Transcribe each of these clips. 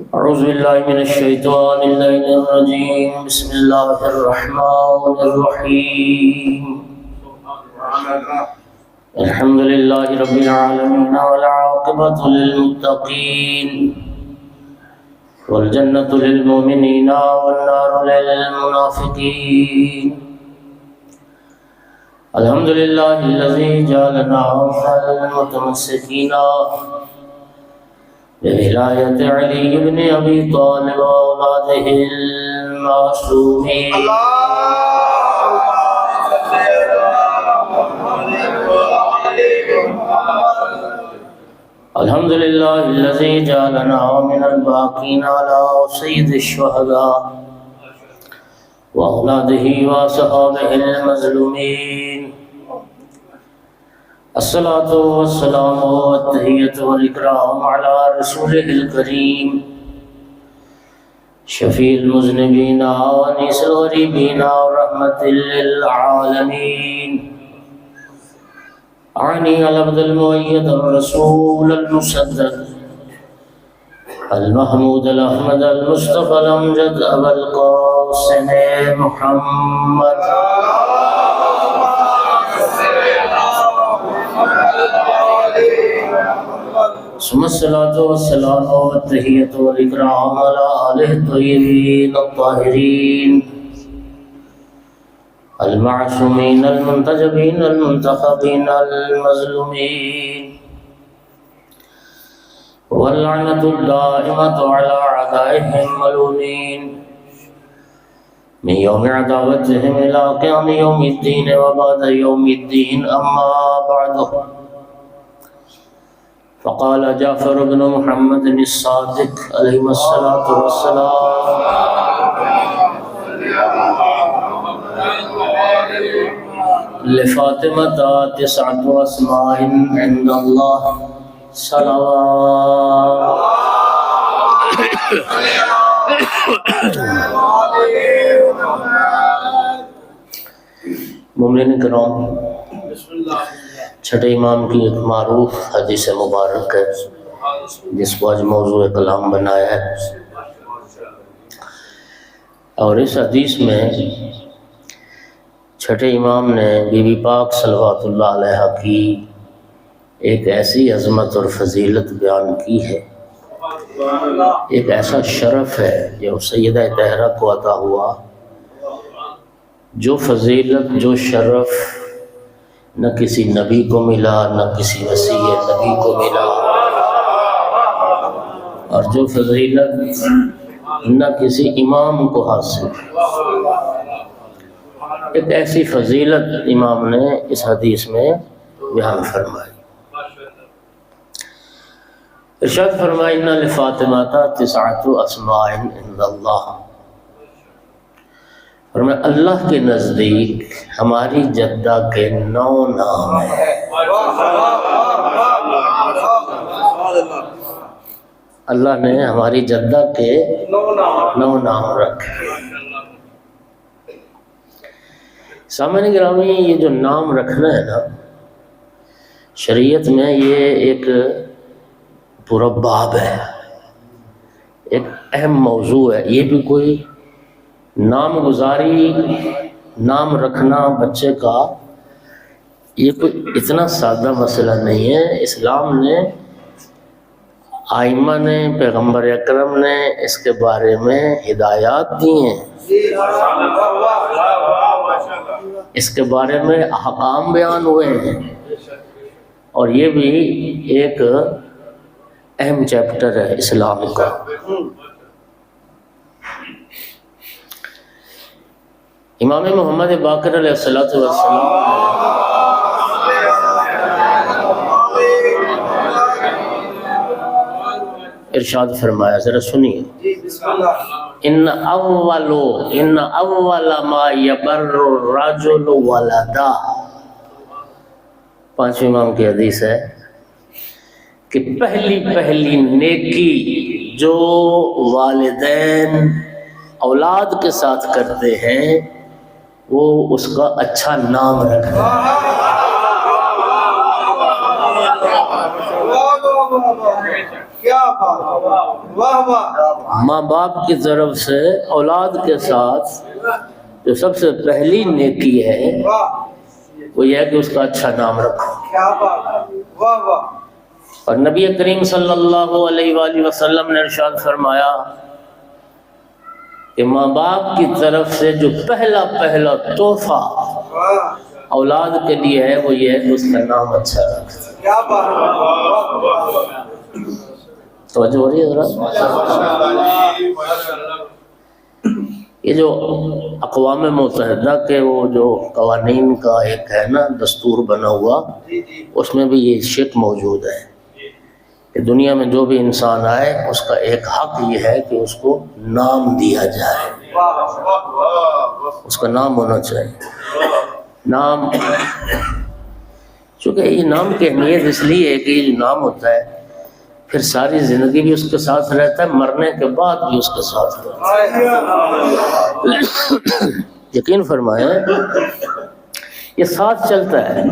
أعوذ بالله من الشيطان الرجيم. بسم الله الرحمن الرحيم. الحمد لله رب العالمين والعاقبة للمتقين والجنة للمؤمنين والنار للمنافقين. الحمد لله الذي جعلنا من المتمسكين بولاية علي بن أبي طالب وأولاده المعصومين. الحمد لله الذي جعلنا من الباقين على سيد الشهداء وأولاده وصحابه المظلومين. الصلاة والسلام والتحية والإكرام على رسوله الكريم شفيع المذنبين وأنيس الغريبين ورحمة للعالمين. أعني العبد المؤيد الرسول المصدق المحمود الأحمد المصطفى الأمجد أبا القاسم محمد ثم الصلاة والسلام والتحية والإكرام على آله الطيبين الطاهرين المعصومين المنتجبين المنتخبين المظلومين، واللعنة الدائمة على أعدائهم الملعونين من يوم عداوتهم إلى قيام يوم الدين وبعد يوم الدين. أما بعد، فقال جعفر بن محمد الصادق عليه الصلاة والسلام: لفاطمة 9 أسماء عند الله صلوات. مومنین کرام، چھٹے امام کی ایک معروف حدیث مبارک ہے جس کو آج موضوع کلام بنایا ہے، اور اس حدیث میں چھٹے امام نے بی بی پاک صلوات اللہ علیہ کی ایک ایسی عظمت اور فضیلت بیان کی ہے، ایک ایسا شرف ہے جو سیدہ طاہرہ کو عطا ہوا، جو فضیلت، جو شرف نہ کسی نبی کو ملا، نہ کسی وصی نبی کو ملا، اور جو فضیلت نہ کسی امام کو حاصل. ایک ایسی فضیلت امام نے اس حدیث میں بیان فرمائی. ارشاد فرمائی: ان لفاطمہ 9 اسماء عند اللہ. فرمایا اللہ کے نزدیک ہماری جدہ کے 9 نام ہیں. اللہ نے ہماری جدہ کے 9 نام رکھے. سامعین گرامی، یہ جو نام رکھنا ہے نا، شریعت میں یہ ایک پورا باب ہے، ایک اہم موضوع ہے. یہ بھی کوئی نام گزاری، نام رکھنا بچے کا، یہ کوئی اتنا سادہ مسئلہ نہیں ہے. اسلام نے، آئمہ نے، پیغمبر اکرم نے اس کے بارے میں ہدایات دی ہیں، اس کے بارے میں احکام بیان ہوئے ہیں، اور یہ بھی ایک اہم چیپٹر ہے اسلام کا. امام محمد باقر علیہ الصلوۃ والسلام ارشاد فرمایا، ذرا سنیے: ان اول ما یبر الرجل ولدا. 5ویں امام کی حدیث ہے کہ پہلی نیکی جو والدین اولاد کے ساتھ کرتے ہیں وہ اس کا اچھا نام رکھنا. ماں باپ کی طرف سے اولاد کے ساتھ جو سب سے پہلی نیکی ہے وہ یہ ہے کہ اس کا اچھا نام رکھو. اور نبی کریم صلی اللہ علیہ وآلہ وسلم نے ارشاد فرمایا کہ ماں باپ کی طرف سے جو پہلا تحفہ اولاد کے لیے ہے وہ یہ ہے کہ اس کا نام اچھا رکھو. توجہ ہو رہی ہے ذرا؟ یہ جو اقوام متحدہ کے وہ جو قوانین کا ایک ہے نا دستور بنا ہوا، اس میں بھی یہ شک موجود ہے کہ دنیا میں جو بھی انسان آئے اس کا ایک حق یہ ہے کہ اس کو نام دیا جائے، اس کا نام ہونا چاہیے. نام چونکہ یہ نام کی اہمیت اس لیے ہے کہ یہ جو نام ہوتا ہے پھر ساری زندگی بھی اس کے ساتھ رہتا ہے، مرنے کے بعد بھی اس کے ساتھ رہتا ہے. یقین فرمائیں یہ ساتھ چلتا ہے.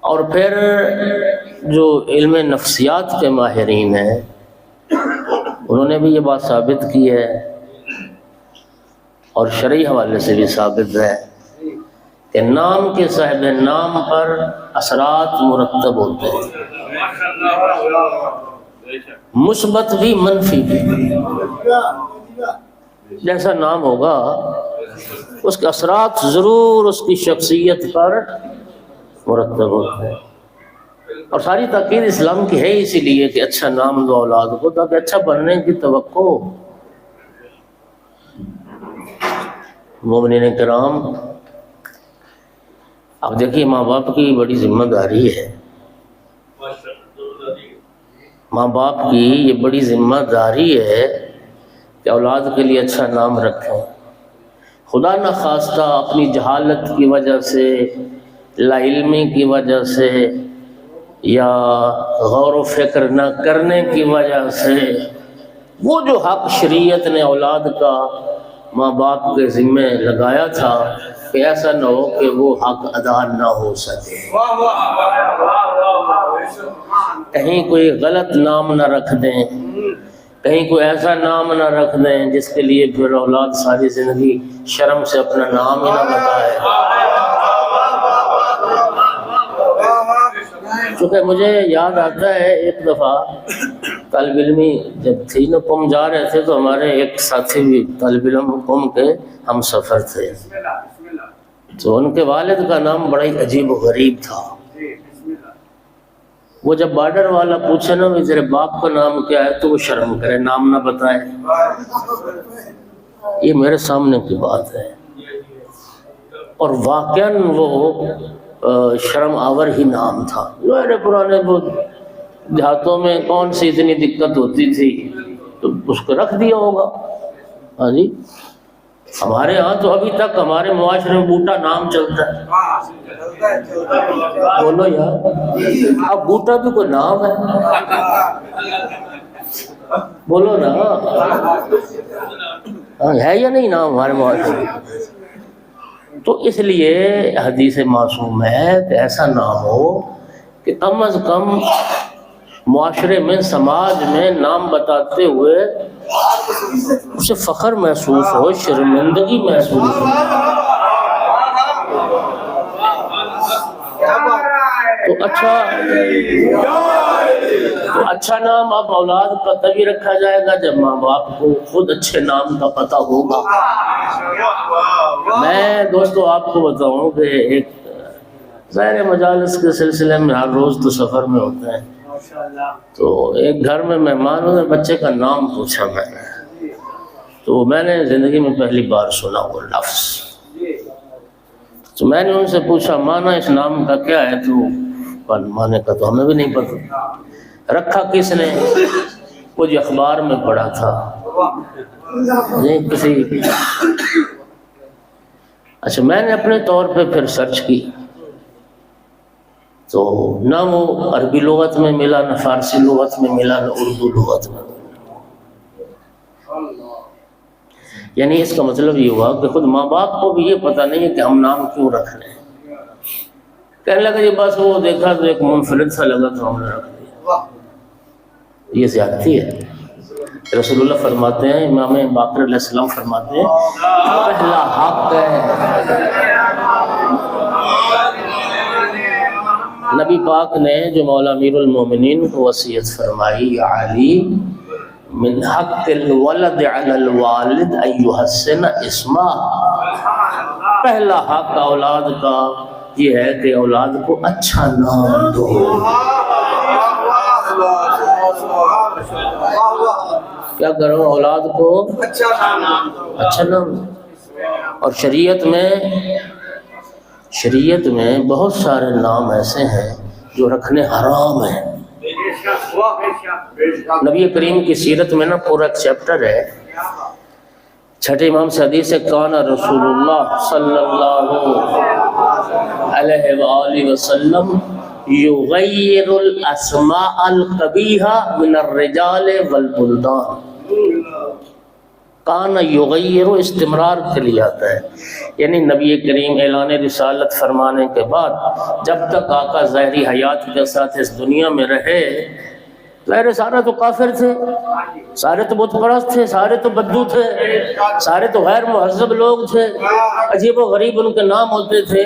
اور پھر جو علم نفسیات کے ماہرین ہیں انہوں نے بھی یہ بات ثابت کی ہے اور شرعی حوالے سے بھی ثابت ہے کہ نام کے صاحب نام پر اثرات مرتب ہوتے ہیں، مثبت بھی منفی بھی. جیسا نام ہوگا اس کے اثرات ضرور اس کی شخصیت پر مرتب ہوتے ہیں. اور ساری تاکید اسلام کی ہے اسی لیے کہ اچھا نام دو اولاد کو تاکہ اچھا بننے کی توقع ہو. مومنین کرام، اب دیکھیے ماں باپ کی بڑی ذمہ داری ہے، ماں باپ کی یہ بڑی ذمہ داری ہے کہ اولاد کے لیے اچھا نام رکھیں. خدا نخواستہ اپنی جہالت کی وجہ سے، لا علمی کی وجہ سے یا غور و فکر نہ کرنے کی وجہ سے وہ جو حق شریعت نے اولاد کا ماں باپ کے ذمے لگایا تھا کہ ایسا نہ ہو کہ وہ حق ادا نہ ہو سکے. کہیں کوئی غلط نام نہ رکھ دیں، کہیں کوئی ایسا نام نہ رکھ دیں جس کے لیے پھر اولاد ساری زندگی شرم سے اپنا نام ہی نہ بتائے. چونکہ مجھے یاد آتا ہے ایک دفعہ طالب علمی جب تھی نا قم جا رہے تھے تو ہمارے ایک ساتھی بھی طالب علم قم کے ہم سفر تھے، تو ان کے والد کا نام بڑا ہی عجیب و غریب تھا. وہ جب بارڈر والا پوچھے نا بھی تیرے باپ کا نام کیا ہے تو وہ شرم کرے، نام نہ بتائے. یہ میرے سامنے کی بات ہے اور واقعاً وہ شرم آور ہی نام تھا. میرے پرانے دیہاتوں میں کون سی اتنی دقت ہوتی تھی تو اس کو رکھ دیا ہوگا. ہاں جی، ہمارے ہاں تو ابھی تک ہمارے معاشرے میں بوٹا نام چلتا ہے. بولو یار، اب بوٹا بھی کوئی نام ہے؟ بولو نا، ہے یا نہیں نام ہمارے معاشرے میں؟ تو اس لیے حدیث معصوم ہے کہ ایسا نام ہو کہ کم از کم معاشرے میں، سماج میں نام بتاتے ہوئے اسے فخر محسوس ہو، شرمندگی محسوس ہو. تو اچھا نام اب اولاد کا تبھی رکھا جائے گا جب ماں باپ کو خود اچھے نام کا پتہ ہوگا. میں دوستو آپ کو بتاؤں کہ ایک ظاہر مجالس کے سلسلے میں ہر روز تو سفر میں ہوتے ہیں، تو ایک گھر میں مہمانوں نے بچے کا نام پوچھا میں نے، تو میں نے زندگی میں پہلی بار سنا وہ لفظ. تو میں نے ان سے پوچھا مانا اس نام کا کیا ہے؟ تو مانے کا تو ہمیں بھی نہیں پتہ. رکھا کس نے؟ کچھ اخبار میں پڑھا تھا نہیں کسی. اچھا، میں نے اپنے طور پہ پھر سرچ کی تو نہ وہ عربی لغت میں ملا، نہ فارسی لغت میں ملا، نہ اردو لغت میں. یعنی اس کا مطلب یہ ہوا کہ خود ماں باپ کو بھی یہ پتہ نہیں ہے کہ ہم نام کیوں رکھ رہے ہیں. کہنے لگا جی بس وہ دیکھا تو ایک منفرد سا لگا تو ہم نے رکھ دیا. یہ زیادتی ہے. رسول اللہ فرماتے ہیں، امام باقر علیہ السلام فرماتے ہیں، پہلا حق ہے. نبی پاک نے جو مولا امیر المومنین کو وصیت فرمائی، یا علی من حق الولد علی الوالد ان یحسن اسما، پہلا حق اولاد کا یہ ہے کہ اولاد کو اچھا نام دو. کیا کرو؟ اولاد کو اچھا نام دو. اور شریعت میں بہت سارے نام ایسے ہیں جو رکھنے حرام ہیں. نبی کریم کی سیرت میں نا پورا ایک چیپٹر ہے. چھٹے امام سے حدیث ہے، کان رسول اللہ صلی اللہ علیہ وآلہ وسلم یغیر الاسماء القبیحہ من الرجال والبلدان. کان یغیر استمرار کے لیے آتا ہے، یعنی نبی کریم اعلان رسالت فرمانے کے بعد جب تک آقا ظاہری حیات کے ساتھ اس دنیا میں رہے، ظاہر سارے تو کافر تھے، سارے تو بت پرست تھے، سارے تو بدو تھے، سارے تو غیر مہذب لوگ تھے، عجیب و غریب ان کے نام ہوتے تھے.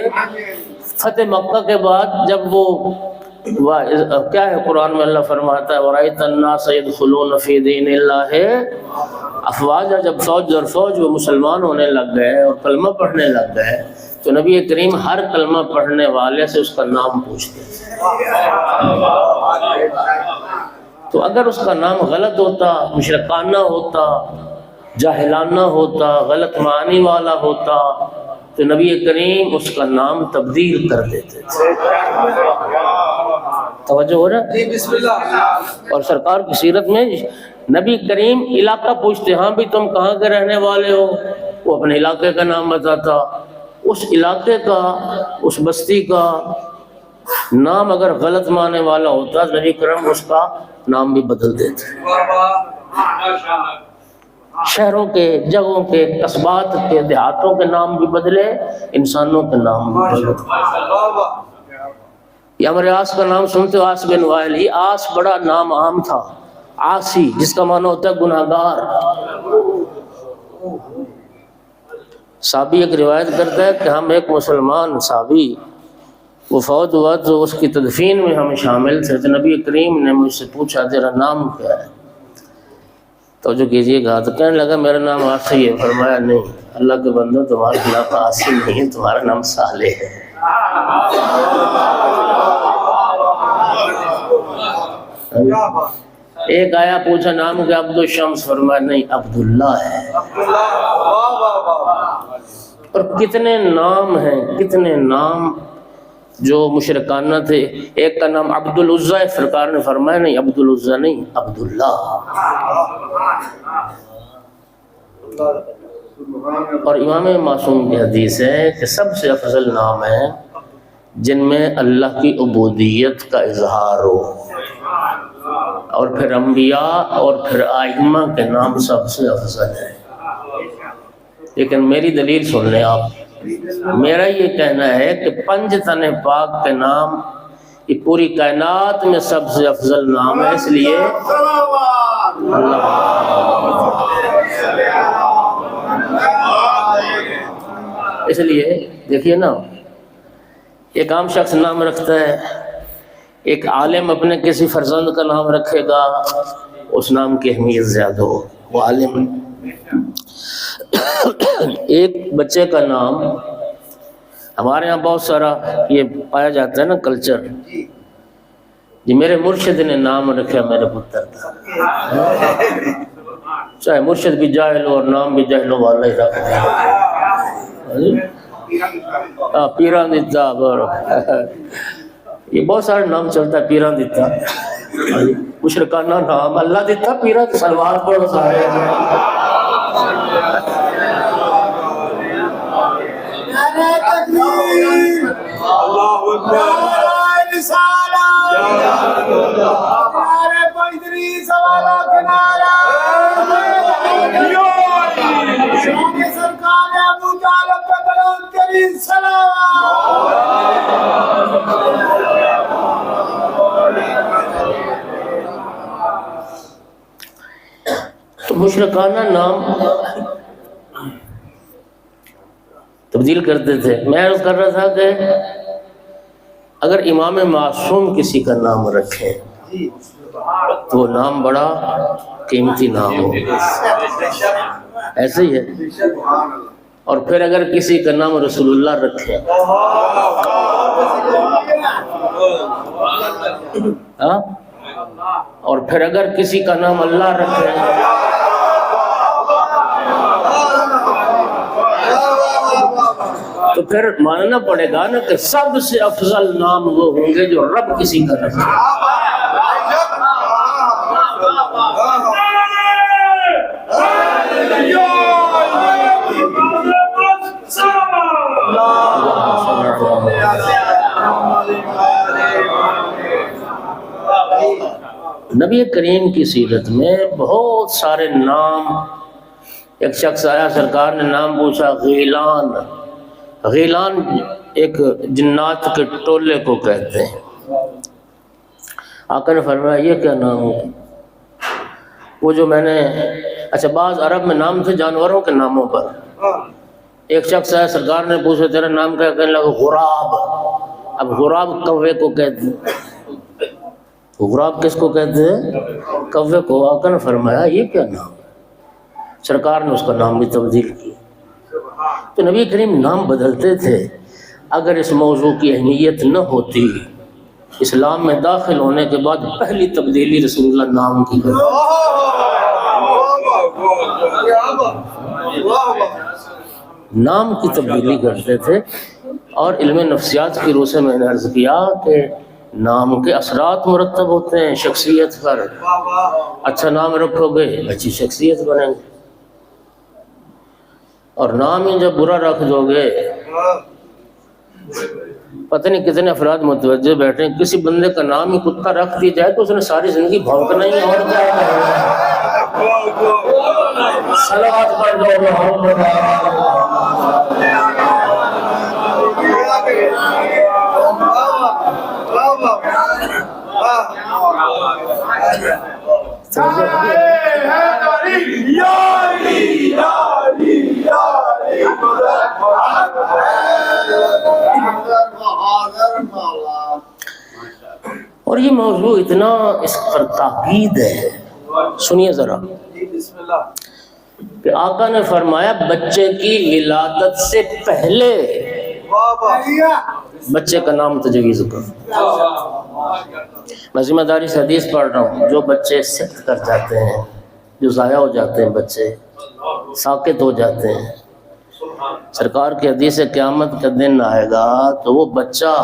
فتح مکہ کے بعد جب وہ کیا ہے قرآن میں اللہ فرماتا ہے وَرَأَيْتَ النَّاسَ يَدْخُلُونَ فِي دِينِ اللَّهِ افواجا، جب فوج در فوج وہ مسلمان ہونے لگ گئے اور کلمہ پڑھنے لگ گئے تو نبی کریم ہر کلمہ پڑھنے والے سے اس کا نام پوچھتے تھے. تو اگر اس کا نام غلط ہوتا، مشرکانہ ہوتا، جاہلانہ ہوتا، غلط معنی والا ہوتا تو نبی کریم اس کا نام تبدیل کر دیتے تھے. توجہ ہو رہا ہے؟ بسم اللہ. اور سرکار کی سیرت میں نبی کریم علاقہ پوچھتے، ہاں بھی تم کہاں کے رہنے والے ہو؟ وہ اپنے علاقے کا نام بتاتا. اس علاقے کا، اس بستی کا نام اگر غلط معنی والا ہوتا نبی کریم اس کا نام بھی بدل دیتے. شہروں کے، جگہوں کے، قصبات کے، دیہاتوں کے نام بھی بدلے، انسانوں کے نام بھی بدلے. یہ ہمارے آس کا نام سنتے ہو، آس بن وائل. یہ آس بڑا نام عام تھا، آسی جس کا معنی ہوتا ہے گناہگار. صحابی ایک روایت کرتا ہے کہ ہم ایک مسلمان صحابی وہ فوت ہوا تو اس کی تدفین میں ہم شامل تھے، تو نبی کریم نے مجھ سے پوچھا تیرا نام کیا ہے؟ تو جو کیجیے گا، تو کہنے لگا میرا نام آسی ہے. فرمایا نہیں اللہ کے بندو، تمہارا نام آسی نہیں ہے، تمہارا نام صالح ہے. ایک آیا پوچھا نام کیا؟ عبد الشمس. فرمایا نہیں عبداللہ ہے. اور کتنے نام ہیں، کتنے نام جو مشرکانہ تھے. ایک کا نام عبد العزیٰ، سرکار نے فرمایا نہیں عبد العزیٰ نہیں، عبداللہ. اور امام معصوم کی حدیث ہے کہ سب سے افضل نام ہے جن میں اللہ کی عبودیت کا اظہار ہو. اور پھر انبیاء اور پھر ائمہ کے نام سب سے افضل ہے. لیکن میری دلیل سن لیں آپ. میرا یہ کہنا ہے کہ پنج تن پاک کے نام یہ پوری کائنات میں سب سے افضل نام ہے. اس لیے دیکھیے نا، ایک عام شخص نام رکھتا ہے، ایک عالم اپنے کسی فرزند کا نام رکھے گا، اس نام کی اہمیت زیادہ ہو. وہ عالم ایک بچے کا نام، ہمارے یہاں بہت سارا یہ پایا جاتا ہے نا کلچر، جی میرے مرشد نے نام رکھا میرے پتر کا. چاہے مرشد بھی جاہل ہو اور نام بھی جاہلوں والا ہی رکھ دے. پیران دیتا، یہ بہت سارے نام چلتا ہے. پیران دیتا مشرکانہ نام، اللہ دیتا پیران سلوار پڑھو سارے. مشرکانہ نام تبدیل کرتے تھے. میں عرض کر رہا تھا کہ اگر امام معصوم کسی کا نام رکھیں تو وہ نام بڑا قیمتی نام ہو, ایسے ہی ہے. اور پھر اگر کسی کا نام رسول اللہ رکھیں اور پھر اگر کسی کا نام اللہ رکھیں تو پھر ماننا پڑے گا نا کہ سب سے افضل نام وہ ہوں گے جو رب کسی کا رکھے. نبی کریم کی سیرت میں بہت سارے نام. ایک شخص آیا, سرکار نے نام پوچھا, غیلان. غیلان ایک جنات کے ٹولے کو کہتے ہیں. آقا نے فرمایا یہ کیا نام ہے؟ وہ جو میں نے اچھا بعض عرب میں نام تھے جانوروں کے ناموں پر. ایک شخص آیا, سرکار نے پوچھا تیرا نام کیا؟ کہنے لگا غراب. اب غراب کوے کو کہتے ہیں. غراب کس کو کہتے ہیں؟ کوے کو. آقا نے فرمایا یہ کیا نام؟ سرکار نے اس کا نام بھی تبدیل کیا. تو نبی کریم نام بدلتے تھے. اگر اس موضوع کی اہمیت نہ ہوتی, اسلام میں داخل ہونے کے بعد پہلی تبدیلی رسول اللہ نام کی کرتے. نام کی تبدیلی کرتے تھے. اور علم نفسیات کی روح سے میں نے عرض کیا کہ نام کے اثرات مرتب ہوتے ہیں شخصیت پر. اچھا نام رکھو گے اچھی شخصیت بنیں گے, اور نام ہی جب برا رکھ دو گے, پتہ نہیں کتنے افراد متوجہ بیٹھے ہیں, کسی بندے کا نام ہی کتا رکھ دی جائے تو اس نے ساری زندگی بھونکنا ہی اور کیا ہے. صلوات پڑھ دو محمد. اور یہ موضوع اتنا اس پر تاکید ہے, سنیے ذرا کہ آقا نے فرمایا بچے کی ولادت سے پہلے بچے کا نام تجویز کرو. میں ذمہ داری سے حدیث پڑھ رہا ہوں. جو بچے سکت کر جاتے ہیں, جو ضائع ہو جاتے ہیں, بچے ساکت ہو جاتے ہیں, سرکار کی حدیث ہے قیامت کا دن آئے گا تو وہ بچہ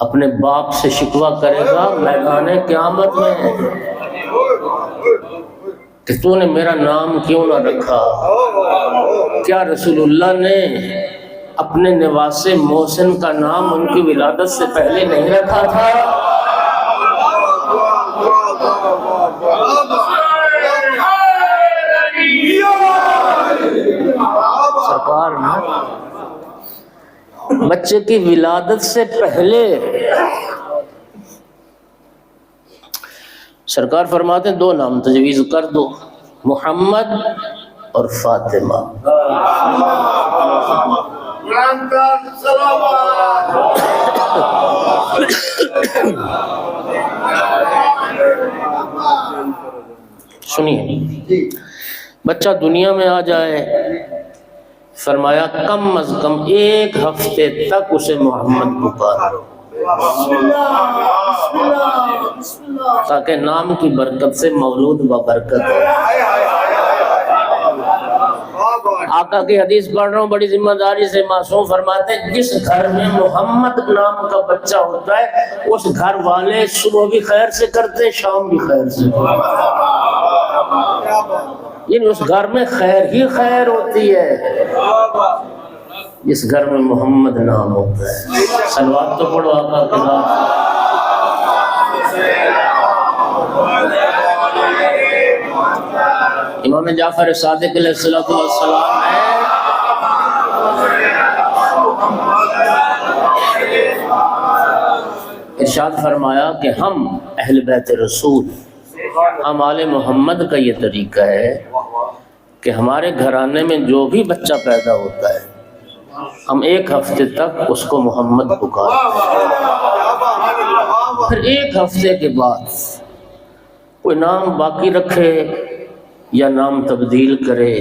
اپنے باپ سے شکوہ کرے گا میدان قیامت میں کہ تو نے میرا نام کیوں نہ رکھا. کیا رسول اللہ نے اپنے نواسے محسن کا نام ان کی ولادت سے پہلے نہیں رکھا تھا؟ سرکار نے بچے کی ولادت سے پہلے سرکار فرماتے ہیں دو نام تجویز کر دو, محمد اور فاطمہ. سنیے, بچہ دنیا میں آ جائے, فرمایا کم از کم 1 ہفتے تک اسے محمد پکارو تاکہ نام کی برکت سے مولود و برکت ہو. آقا کی حدیث پڑھ رہا ہوں بڑی ذمہ داری سے. معصوم فرماتے ہیں جس گھر میں محمد نام کا بچہ ہوتا ہے اس گھر والے صبح بھی خیر سے کرتے ہیں, شام بھی خیر سے, یعنی اس گھر میں خیر ہی خیر ہوتی ہے جس گھر میں محمد نام ہوتا ہے. صلوات تو پڑھو آقا کے ساتھ. امام جعفر صادق علیہ السلام ہے ارشاد فرمایا کہ ہم اہل بیت رسول ہم آل محمد کا یہ طریقہ ہے کہ ہمارے گھرانے میں جو بھی بچہ پیدا ہوتا ہے ہم ایک ہفتے تک اس کو محمد پکارتے ہیں، پھر ایک ہفتے کے بعد کوئی نام باقی رکھے یا نام تبدیل کرے،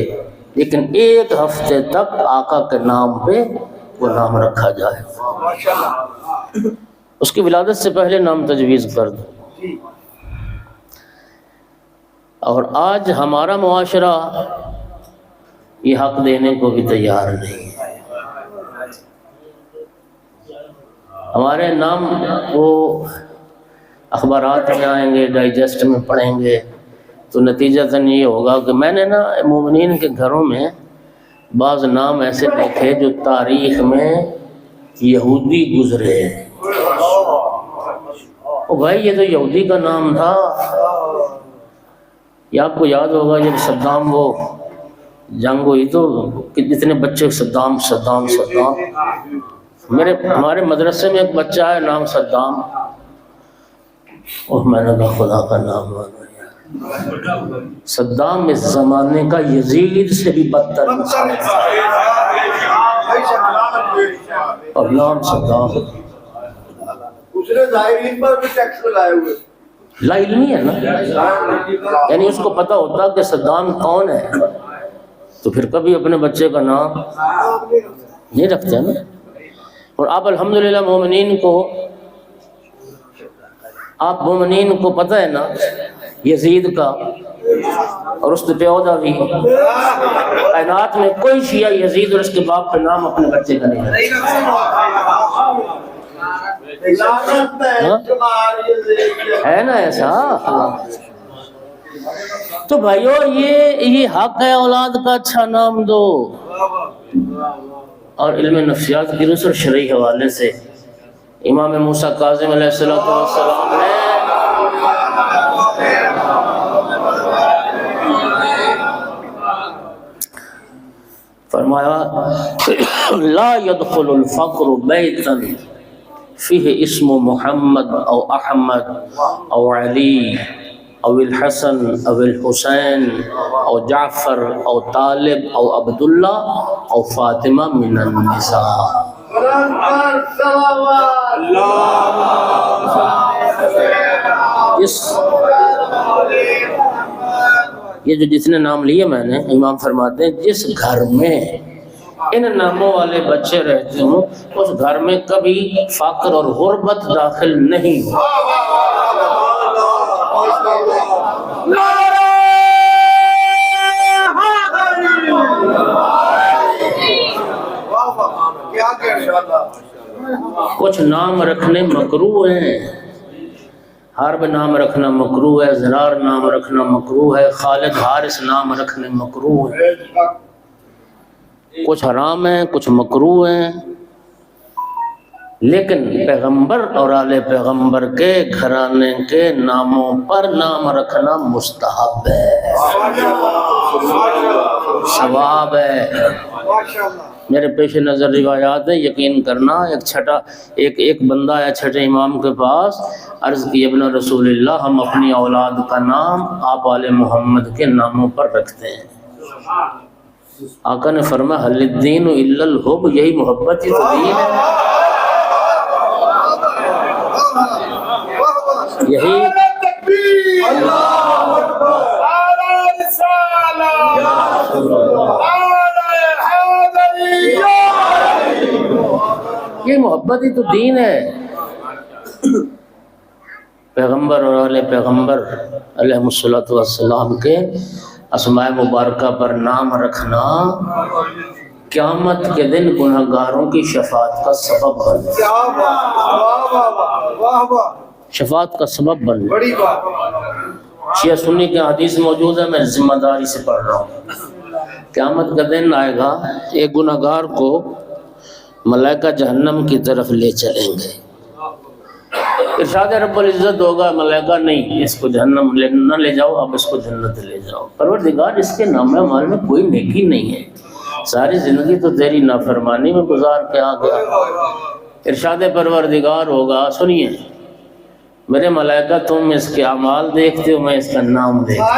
لیکن ایک ہفتے تک آقا کے نام پہ وہ نام رکھا جائے۔ اس کی ولادت سے پہلے نام تجویز کر دو۔ اور آج ہمارا معاشرہ یہ حق دینے کو بھی تیار نہیں ہے۔ ہمارے نام وہ اخبارات میں آئیں گے، ڈائجسٹ میں پڑھیں گے، تو نتیجتاً یہ ہوگا کہ میں نے نا مومنین کے گھروں میں بعض نام ایسے دیکھے جو تاریخ میں یہودی گزرے ہیں۔ او بھائی یہ تو یہودی کا نام تھا۔ یہ آپ کو یاد ہوگا جب صدام وہ جنگ ہوئی تو کتنے بچے صدام صدام صدام، ہمارے مدرسے میں ایک بچہ ہے نام صدام، اور میں نے کہا خدا کا نام مانو یار، صدام اس زمانے کا یزید سے بھی بدتر انسان ہے، اور نام صدام۔ اس نے ظاہرین پر بھی ٹیکس لگائے ہوئے، لا علمی ہے نا، یعنی اس کو پتہ ہوتا کہ صدام کون ہے تو پھر کبھی اپنے بچے کا نام نہیں رکھتے نا۔ اور آپ الحمدللہ مومنین کو پتہ ہے نا یزید کا، اور اس پہ عہدہ بھی کائنات میں کوئی شیعہ یزید اور اس کے باپ کا نام اپنے بچے کا نہیں ہے نا ایسا۔ تو بھائیو یہ حق ہے اولاد کا اچھا نام دو۔ اور علم نفسیات کی روس اور شرعی حوالے سے امام موسیٰ کاظم علیہ السلام نے فرمایا لا يدخل الفقر بیتا فیہ اسم محمد او احمد او علی او الحسن او الحسین او جعفر او طالب او عبداللہ او فاطمہ من النساء۔ یہ جو جتنے نام لیے میں نے، امام فرماتے ہیں جس گھر میں ان ناموں والے بچے رہتے ہوں اس گھر میں کبھی فقر اور غربت داخل نہیں ہو۔ کچھ نام رکھنے مکروہ ہیں، حرب نام رکھنا مکروہ ہے، زرار نام رکھنا مکروہ ہے، خالد حارث نام رکھنے مکروہ ہے، کچھ حرام ہیں کچھ مکروہ ہیں، لیکن پیغمبر اور آل پیغمبر کے گھرانے کے ناموں پر نام رکھنا مستحب ہے، ثواب ہے۔ میرے پیش نظر روایات ہے، یقین کرنا ایک بندہ آیا چھٹے امام کے پاس، عرض کی ابن رسول اللہ ہم اپنی اولاد کا نام آپ آل محمد کے ناموں پر رکھتے ہیں۔ آقا نے فرمایا حل الدین الا الحب، یہی محبت ہی تو دین ہے، یہی یہ محبت ہی تو دین ہے۔ پیغمبر اور اہل پیغمبر علیہ الصلوۃ والسلام کے اسماء مبارکہ پر نام رکھنا قیامت کے دن گنہگاروں کی شفاعت کا سبب بن شفاعت کا سبب بن۔ شیعہ سنی کے حدیث موجود ہے، میں ذمہ داری سے پڑھ رہا ہوں۔ قیامت کا دن آئے گا، ایک گنہگار کو ملائکہ جہنم کی طرف لے چلیں گے، ارشاد رب العزت ہوگا ملائکہ نہیں اس کو جہنم نہ لے جاؤ، اب اس کو جنت لے جاؤ۔ پروردگار اس کے نام اعمال میں کوئی نیکی نہیں ہے، ساری زندگی تو تیری نافرمانی میں گزار کے آ گیا۔ ارشاد پروردگار ہوگا، سنیے، میرے ملائکہ تم اس کے اعمال دیکھتے ہو، میں اس کا نام دیکھتا ہوں۔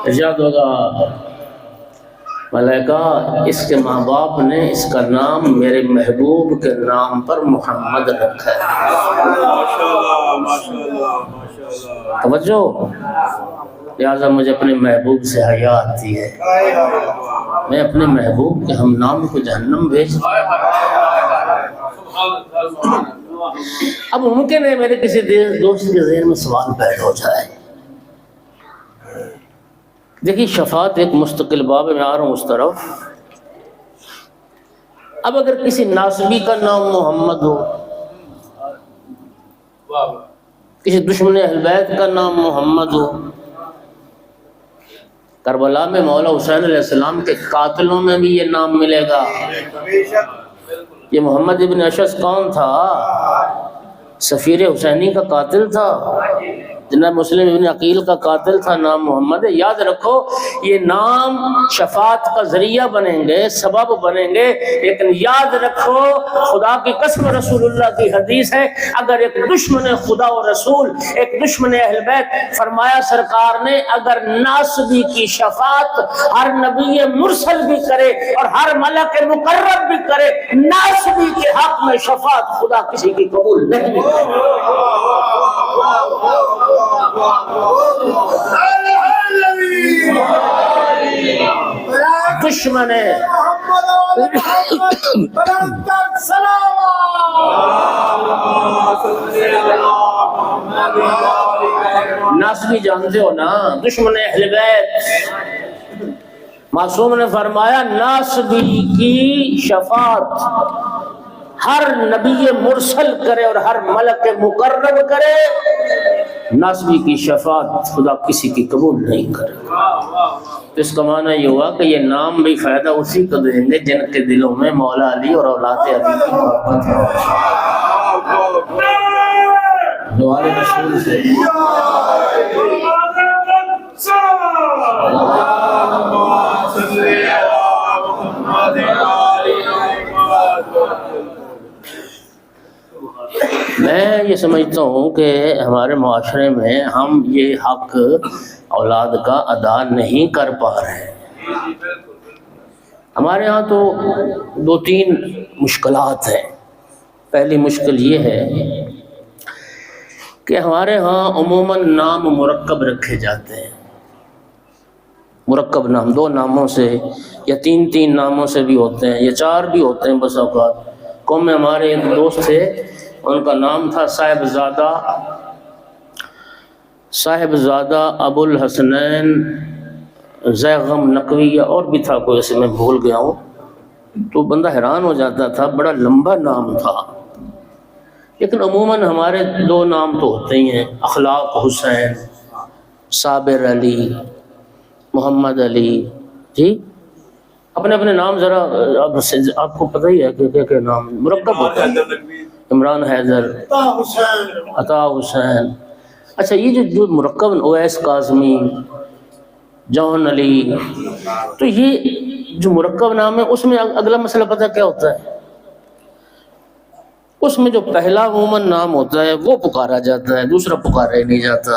ارشاد ہوگا ملائکہ اس کے ماں باپ نے اس کا نام میرے محبوب کے نام پر محمد رکھا ہے۔ توجہ، لہٰذا مجھے اپنے محبوب سے حیا آتی ہے، میں اپنے محبوب کے ہم نام کو جہنم بھیجتا ہوں۔ اب ممکن ہے میرے کسی دوست کے ذہن میں سوال پیدا ہو جائے، دیکھیے شفاعت ایک مستقل باب ہے، میں آ رہا ہوں اس طرف۔ اب اگر کسی ناسبی کا نام محمد ہو، کسی دشمن اہل بیت کا نام محمد ہو، کربلا میں مولا حسین علیہ السلام کے قاتلوں میں بھی یہ نام ملے گا۔ یہ محمد ابن اشعث کون تھا؟ سفیر حسینی کا قاتل تھا، جناب مسلم ابن عقیل کا قاتل تھا، نام محمد ہے۔ یاد رکھو یہ نام شفاعت کا ذریعہ بنیں گے، سبب بنیں گے، لیکن یاد رکھو خدا کی قسم رسول اللہ کی حدیث ہے، اگر ایک دشمن خدا و رسول، ایک دشمن اہل بیت، فرمایا سرکار نے اگر ناسبی کی شفاعت ہر نبی مرسل بھی کرے اور ہر ملک مقرب بھی کرے، ناسبی کے حق میں شفاعت خدا کسی کی قبول نہیں کرے۔ دشمن ہے ناسبی جانتے ہو نا، دشمن اہل بیت۔ معصوم نے فرمایا ناسبی کی شفاعت ہر نبی مرسل کرے اور ہر ملک مقرب کرے، ناسبی کی شفاعت خدا کسی کی قبول نہیں کرے۔ تو اس کا معنی یہ ہوا کہ یہ نام بھی فائدہ اسی کو دیں گے جن کے دلوں میں مولا علی اور اولاد علی کی محبت ہے۔ دوارے رسول سے میں یہ سمجھتا ہوں کہ ہمارے معاشرے میں ہم یہ حق اولاد کا ادا نہیں کر پا رہے ہیں۔ ہمارے ہاں تو دو تین مشکلات ہیں۔ پہلی مشکل یہ ہے کہ ہمارے ہاں عموماً نام مرکب رکھے جاتے ہیں، مرکب نام، دو ناموں سے یا تین تین ناموں سے بھی ہوتے ہیں یا چار بھی ہوتے ہیں بس اوقات۔ قوم میں ہمارے ایک دوست تھے، ان کا نام تھا صاحبزادہ ابو الحسنین زیغم نقوی، یا اور بھی تھا کوئی، اسے میں بھول گیا ہوں۔ تو بندہ حیران ہو جاتا تھا، بڑا لمبا نام تھا۔ لیکن عموماً ہمارے دو نام تو ہوتے ہی ہیں، اخلاق حسین، صابر علی، محمد علی۔ جی اپنے اپنے نام ذرا آپ کو پتہ ہی ہے کہ کیا نام مرکب ہوتا ہے، عمران حیدر، عطا حسین۔ اچھا یہ جو مرکب اویس کاظمی، جون علی، تو یہ جو مرکب نام ہے اس میں اگلا مسئلہ پتہ کیا ہوتا ہے؟ اس میں جو پہلا عموماً نام ہوتا ہے وہ پکارا جاتا ہے، دوسرا پکارا ہی نہیں جاتا۔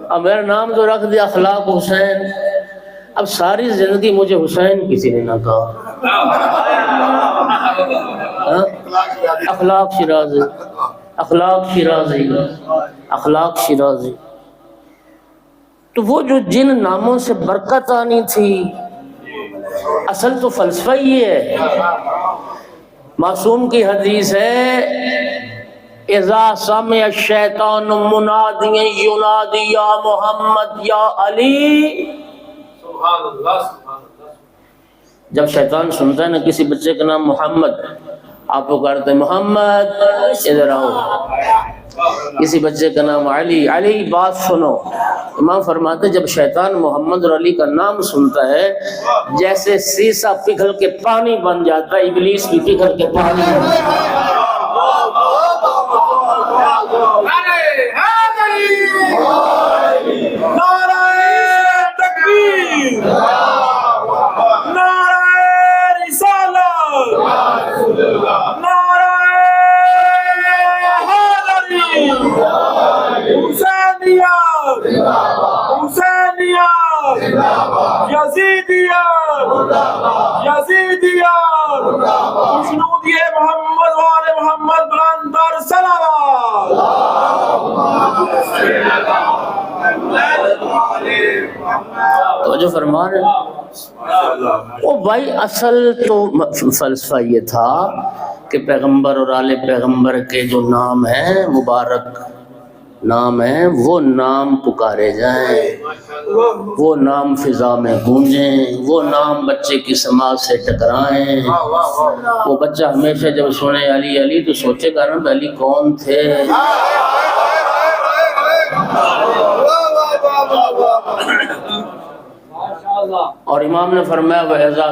اب میرا نام تو رکھ دیا اخلاق حسین، اب ساری زندگی مجھے حسین کسی نے نہ کہا، اخلاق شیرازی، اخلاق شیرازی، اخلاق شیرازی۔ تو وہ جو جن ناموں سے برکت آنی تھی، اصل تو فلسفہ یہ ہے۔ معصوم کی حدیث ہے اذا سمع الشیطان منادیا ینادی یا محمد یا علی، جب شیطان سنتا ہے نا کسی بچے کا نام محمد، آپ پکارتے ہیں محمد ادھر آؤ، کسی بچے کا نام علی، علی بات سنو۔ امام فرماتے جب شیطان محمد اور علی کا نام سنتا ہے جیسے سیسا پگھل کے پانی بن جاتا ہے، ابلیس بھی پگھل کے پانی بن جاتا ہے۔ یزیدیت یزیدیت خوشنودی محمد و آل محمد بلندر صلوات. تو جو فرما رہے ہیں وہ بھائی اصل تو فلسفہ یہ تھا کہ پیغمبر اور آل پیغمبر کے جو نام ہیں، مبارک نام ہیں، وہ نام پکارے جائیں، وہ نام فضا میں گونجیں، وہ نام بچے کی سماعت سے ٹکرائیں. وہ بچہ ہمیشہ جب سنے علی علی تو سوچے گا نا علی کون تھے. اور امام نے فرمایا وَإِذَا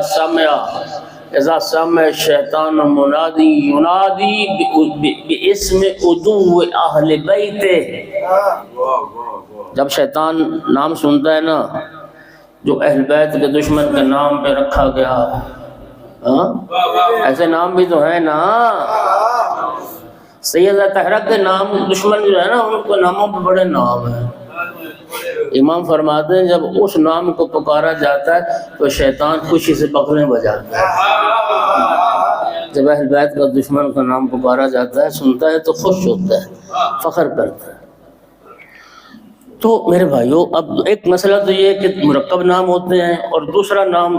سَمِعَ الشَّيْطَانُ مُنَادِي يُنَادِي بِاسْمِ عُدُوِّ أَهْلِ بَيْتِهِ. جب شیطان نام سنتا ہے نا جو اہل بیت کے دشمن کے نام پہ رکھا گیا، ایسے نام بھی تو ہیں نا. سیدہ طاہرہ کے نام دشمن جو ہے نا ان کو ناموں پہ بڑے نام ہیں. امام فرماتے ہیں جب اس نام کو پکارا جاتا ہے تو شیطان خوشی سے بغلیں بجاتا ہے. جب اہل بیت کا دشمن کا نام پکارا جاتا ہے سنتا ہے تو خوش ہوتا ہے، فخر کرتا ہے. تو میرے بھائیوں اب ایک مسئلہ تو یہ ہے کہ مرکب نام ہوتے ہیں اور دوسرا نام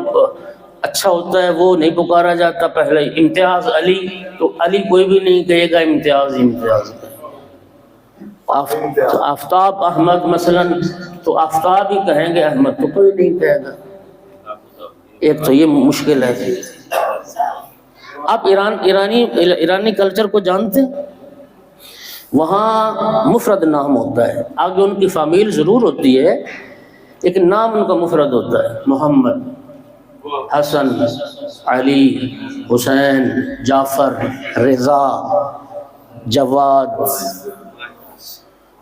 اچھا ہوتا ہے وہ نہیں پکارا جاتا. پہلے امتیاز علی، تو علی کوئی بھی نہیں کہے گا، امتیاز امتیاز. آفتاب احمد مثلا تو آفتاب ہی کہیں گے، احمد تو کوئی نہیں کہے گا. ایک تو یہ مشکل ہے. آپ ایرانی کلچر کو جانتے ہیں؟ وہاں مفرد نام ہوتا ہے، آگے ان کی فامیل ضرور ہوتی ہے لیکن نام ان کا مفرد ہوتا ہے. محمد، حسن، علی، حسین، جعفر، رضا، جواد،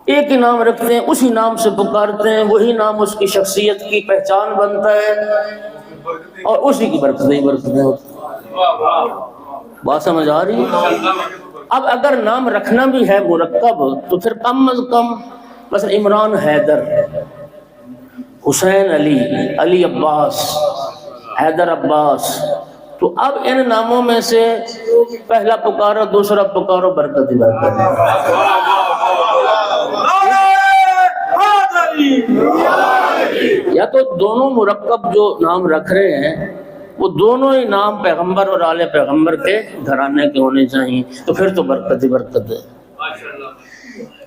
ایک ہی نام رکھتے ہیں، اسی نام سے پکارتے ہیں، وہی نام اس کی شخصیت کی پہچان بنتا ہے اور اسی کی برکتیں ہوتی ہیں. بات سمجھ آ رہی ہے؟ اب اگر نام رکھنا بھی ہے مرکب تو پھر کم از کم مثلا عمران حیدر، حسین علی، علی عباس، حیدر عباس. تو اب ان ناموں میں سے پہلا پکارو دوسرا پکارو، برکت ہی برکت ہے. یا تو دونوں مرکب جو نام رکھ رہے ہیں وہ دونوں ہی نام پیغمبر اور آل پیغمبر کے گھرانے کے ہونے چاہیے، تو پھر تو برکت ہی برکت ہے.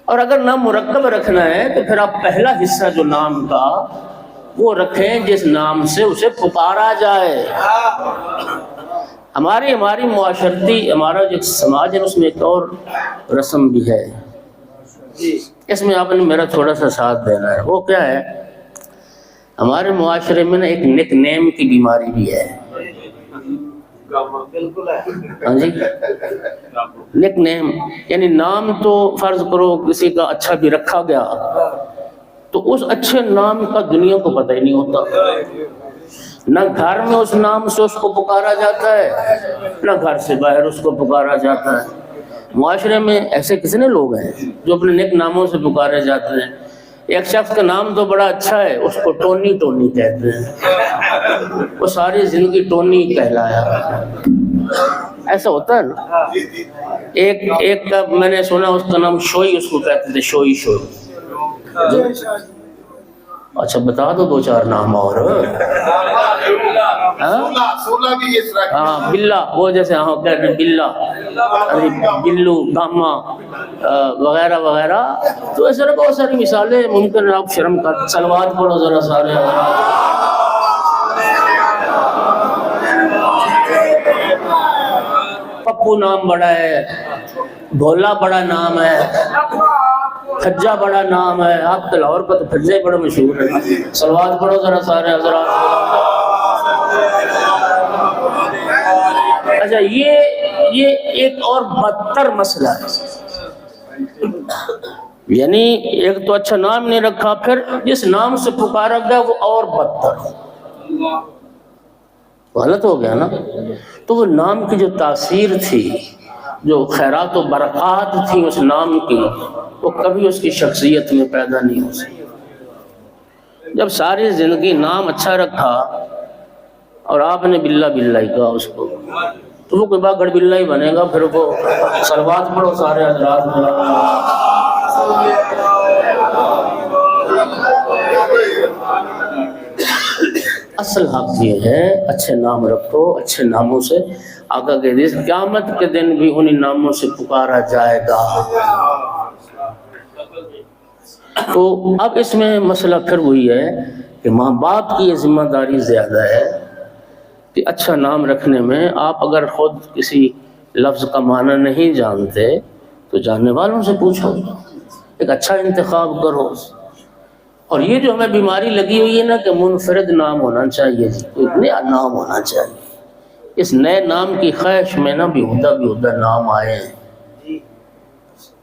اور اگر نام مرکب رکھنا ہے تو پھر آپ پہلا حصہ جو نام کا وہ رکھیں جس نام سے اسے پکارا جائے. ہماری معاشرتی ہمارا جو سماج ہے اس میں ایک اور رسم بھی ہے، اس میں آپ نے میرا تھوڑا سا ساتھ دینا ہے. وہ کیا ہے؟ ہمارے معاشرے میں نا ایک نک نیم کی بیماری بھی ہے. ہاں جی، نک نیم یعنی نام تو فرض کرو کسی کا اچھا بھی رکھا گیا تو اس اچھے نام کا دنیا کو پتہ ہی نہیں ہوتا. نہ گھر میں اس نام سے اس کو پکارا جاتا ہے، نہ گھر سے باہر اس کو پکارا جاتا ہے. معاشرے میں ایسے کتنے لوگ ہیں جو اپنے نیک ناموں سے پکارے جاتے ہیں. ایک شخص کا نام تو بڑا اچھا ہے، اس کو ٹونی ٹونی کہتے ہیں، وہ ساری زندگی ٹونی کہلایا. ایسا ہوتا ہے نا. ایک کا میں نے سنا اس کا نام شوئی، اس کو کہتے تھے شوئی شوئی. اچھا بتا دو دو چار نام اور. ہاں بلا، وہ جیسے ہاں کہتے ہیں بلا، بلو، گاما وغیرہ وغیرہ. تو اس طرح بہت ساری مثالیں ممکن ہے. آپ شرم کر صلوات پڑھو ذرا سارے. پپو نام بڑا ہے، بھولا بڑا نام ہے، کھجا بڑا نام ہے. آپ کے لاہور کا تو کھجا ہی بڑا مشہور ہے. صلوات پڑھو ذرا سارے حضرات. اچھا یہ ایک اور بدتر مسئلہ ہے. یعنی ایک تو اچھا نام نہیں رکھا، پھر جس نام سے پکارا گیا وہ اور بدتر. غلط ہو گیا نا. تو وہ نام کی جو تاثیر تھی، جو خیرات و برکات تھی اس نام کی، وہ کبھی اس کی شخصیت میں پیدا نہیں ہو سکی. جب ساری زندگی نام اچھا رکھا اور آپ نے بلّہ بلّہ ہی کہا اس کو، تو وہ کوئی باگڑ بلّہ ہی بنے گا؟ پھر وہ صلوات پڑھو سارے حضرات میں۔ اصل حق یہ ہے اچھے نام رکھو، اچھے ناموں سے آقا کے حدیث قیامت کے دن بھی انہی ناموں سے پکارا جائے گا۔ تو اب اس میں مسئلہ پھر وہی ہے کہ ماں باپ کی یہ ذمہ داری زیادہ ہے کہ اچھا نام رکھنے میں آپ اگر خود کسی لفظ کا معنی نہیں جانتے تو جاننے والوں سے پوچھو، ایک اچھا انتخاب کرو۔ اور یہ جو ہمیں بیماری لگی ہوئی ہے نا کہ منفرد نام ہونا چاہیے، کوئی نیا نام ہونا چاہیے، اس نئے نام کی خواہش میں نا بیہودہ نام آئے ہیں۔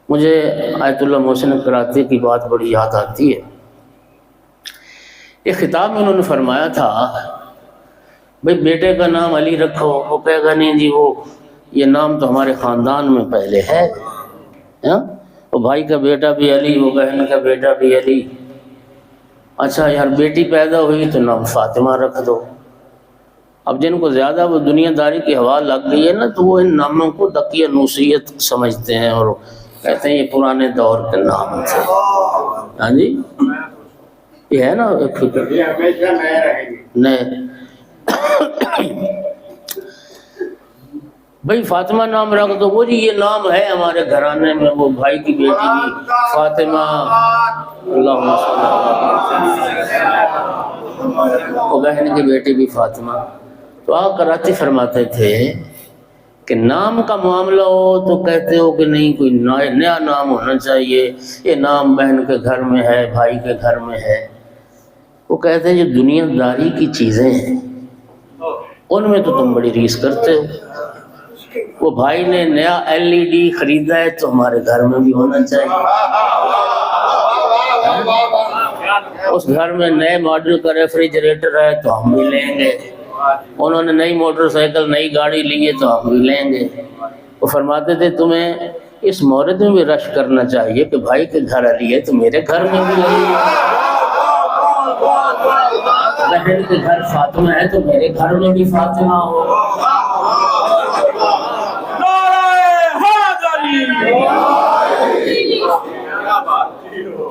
مجھے آیت اللہ محسن کراتی کی بات بڑی یاد آتی ہے۔ ایک خطاب میں انہوں نے فرمایا تھا بھئی بیٹے کا نام علی رکھو، وہ کہے گا نہیں جی وہ یہ نام تو ہمارے خاندان میں پہلے ہے، وہ بھائی کا بیٹا بھی علی، وہ بہن کا بیٹا بھی علی، اچھا یار بیٹی پیدا ہوئی تو نام فاطمہ رکھ دو۔ اب جن کو زیادہ وہ دنیا داری کی ہوا لگ گئی ہے نا تو وہ ان ناموں کو دقیہ نوسیت سمجھتے ہیں اور کہتے ہیں یہ پرانے دور کے نام تھے۔ ہاں جی یہ ہے نا ایک فکر، یہ ہمیشہ نئے رہیں گے۔ نئے بھئی فاطمہ نام رکھ دو، وہ جی یہ نام ہے ہمارے گھرانے میں، وہ بھائی کی بیٹی بھی فاطمہ، اللہم صلی وہ بہن کی بیٹی بھی فاطمہ۔ تو آپ کراتی فرماتے تھے کہ نام کا معاملہ ہو تو کہتے ہو کہ نہیں کوئی نیا نام ہونا چاہیے، یہ نام بہن کے گھر میں ہے، بھائی کے گھر میں ہے۔ وہ کہتے ہیں جو دنیا داری کی چیزیں ہیں ان میں تو تم بڑی ریس کرتے ہو، وہ بھائی نے نیا LED خریدا ہے تو ہمارے گھر میں بھی ہونا چاہیے، اس گھر میں نئے ماڈل کا ریفریجریٹر ہے تو ہم بھی لیں گے، انہوں نے نئی موٹر سائیکل نئی گاڑی لی ہے تو ہم بھی لیں گے۔ وہ فرماتے تھے تمہیں اس مورد میں بھی رش کرنا چاہیے کہ بھائی کے گھر علی ہے تو میرے گھر میں بھی علی ہے، بہن کے گھر فاطمہ ہے تو میرے گھر میں بھی فاطمہ ہو۔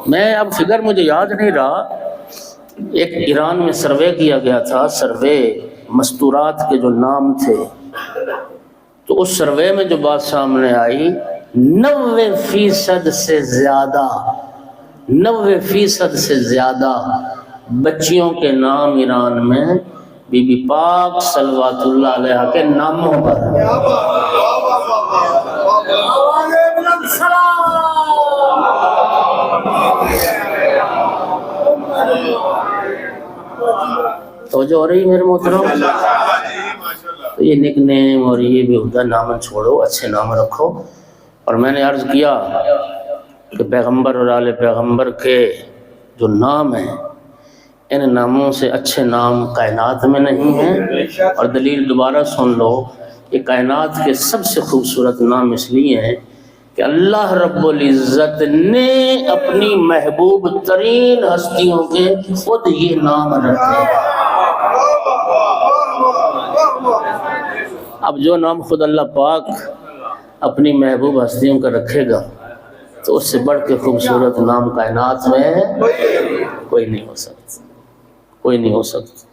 میں اب فگر مجھے یاد نہیں رہا، ایک ایران میں سروے کیا گیا تھا، سروے مستورات کے جو نام تھے، تو اس سروے میں جو بات سامنے آئی 90% سے زیادہ 90% سے زیادہ بچیوں کے نام ایران میں بی بی پاک صلوات اللہ علیہ کے ناموں پر ہیں۔ توجہ ہو رہی میرے محترم؟ تو یہ نک نیم اور یہ بیہودہ نام چھوڑو، اچھے نام رکھو۔ اور میں نے عرض کیا کہ پیغمبر اور آل پیغمبر کے جو نام ہیں ان ناموں سے اچھے نام کائنات میں نہیں ہیں، اور دلیل دوبارہ سن لو، یہ کائنات کے سب سے خوبصورت نام اس لیے ہیں کہ اللہ رب العزت نے اپنی محبوب ترین ہستیوں کے خود یہ نام رکھے۔ اب جو نام خود اللہ پاک اپنی محبوب ہستیوں کا رکھے گا تو اس سے بڑھ کے خوبصورت نام کائنات میں کوئی نہیں ہو سکتا، کوئی نہیں ہو سکتا۔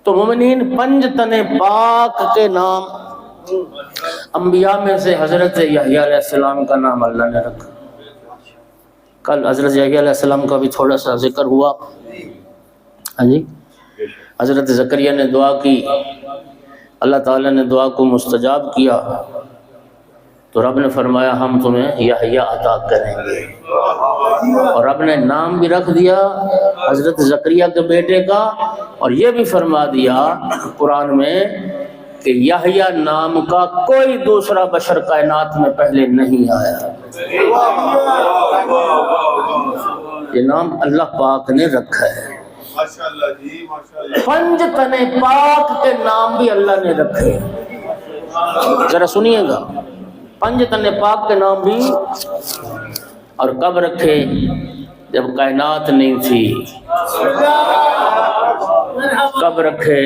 تو مومنین پنج تن پاک کے نام، انبیاء میں سے حضرت یحییٰ علیہ السلام کا نام اللہ نے رکھا۔ کل حضرت یحییٰ علیہ السلام کا بھی تھوڑا سا ذکر ہوا۔ ہاں جی، حضرت زکریا نے دعا کی، اللہ تعالیٰ نے دعا کو مستجاب کیا، تو رب نے فرمایا ہم تمہیں یحییٰ عطا کریں گے، اور رب نے نام بھی رکھ دیا حضرت زکریا کے بیٹے کا، اور یہ بھی فرما دیا قرآن میں کہ یحییٰ نام کا کوئی دوسرا بشر کائنات میں پہلے نہیں آیا، یہ نام اللہ پاک نے رکھا ہے۔ پنج تن پاک کے نام بھی اللہ نے رکھے، ذرا سنیے گا، پنج تن پاک کے نام بھی، اور کب رکھے؟ جب کائنات نہیں تھی، کب رکھے؟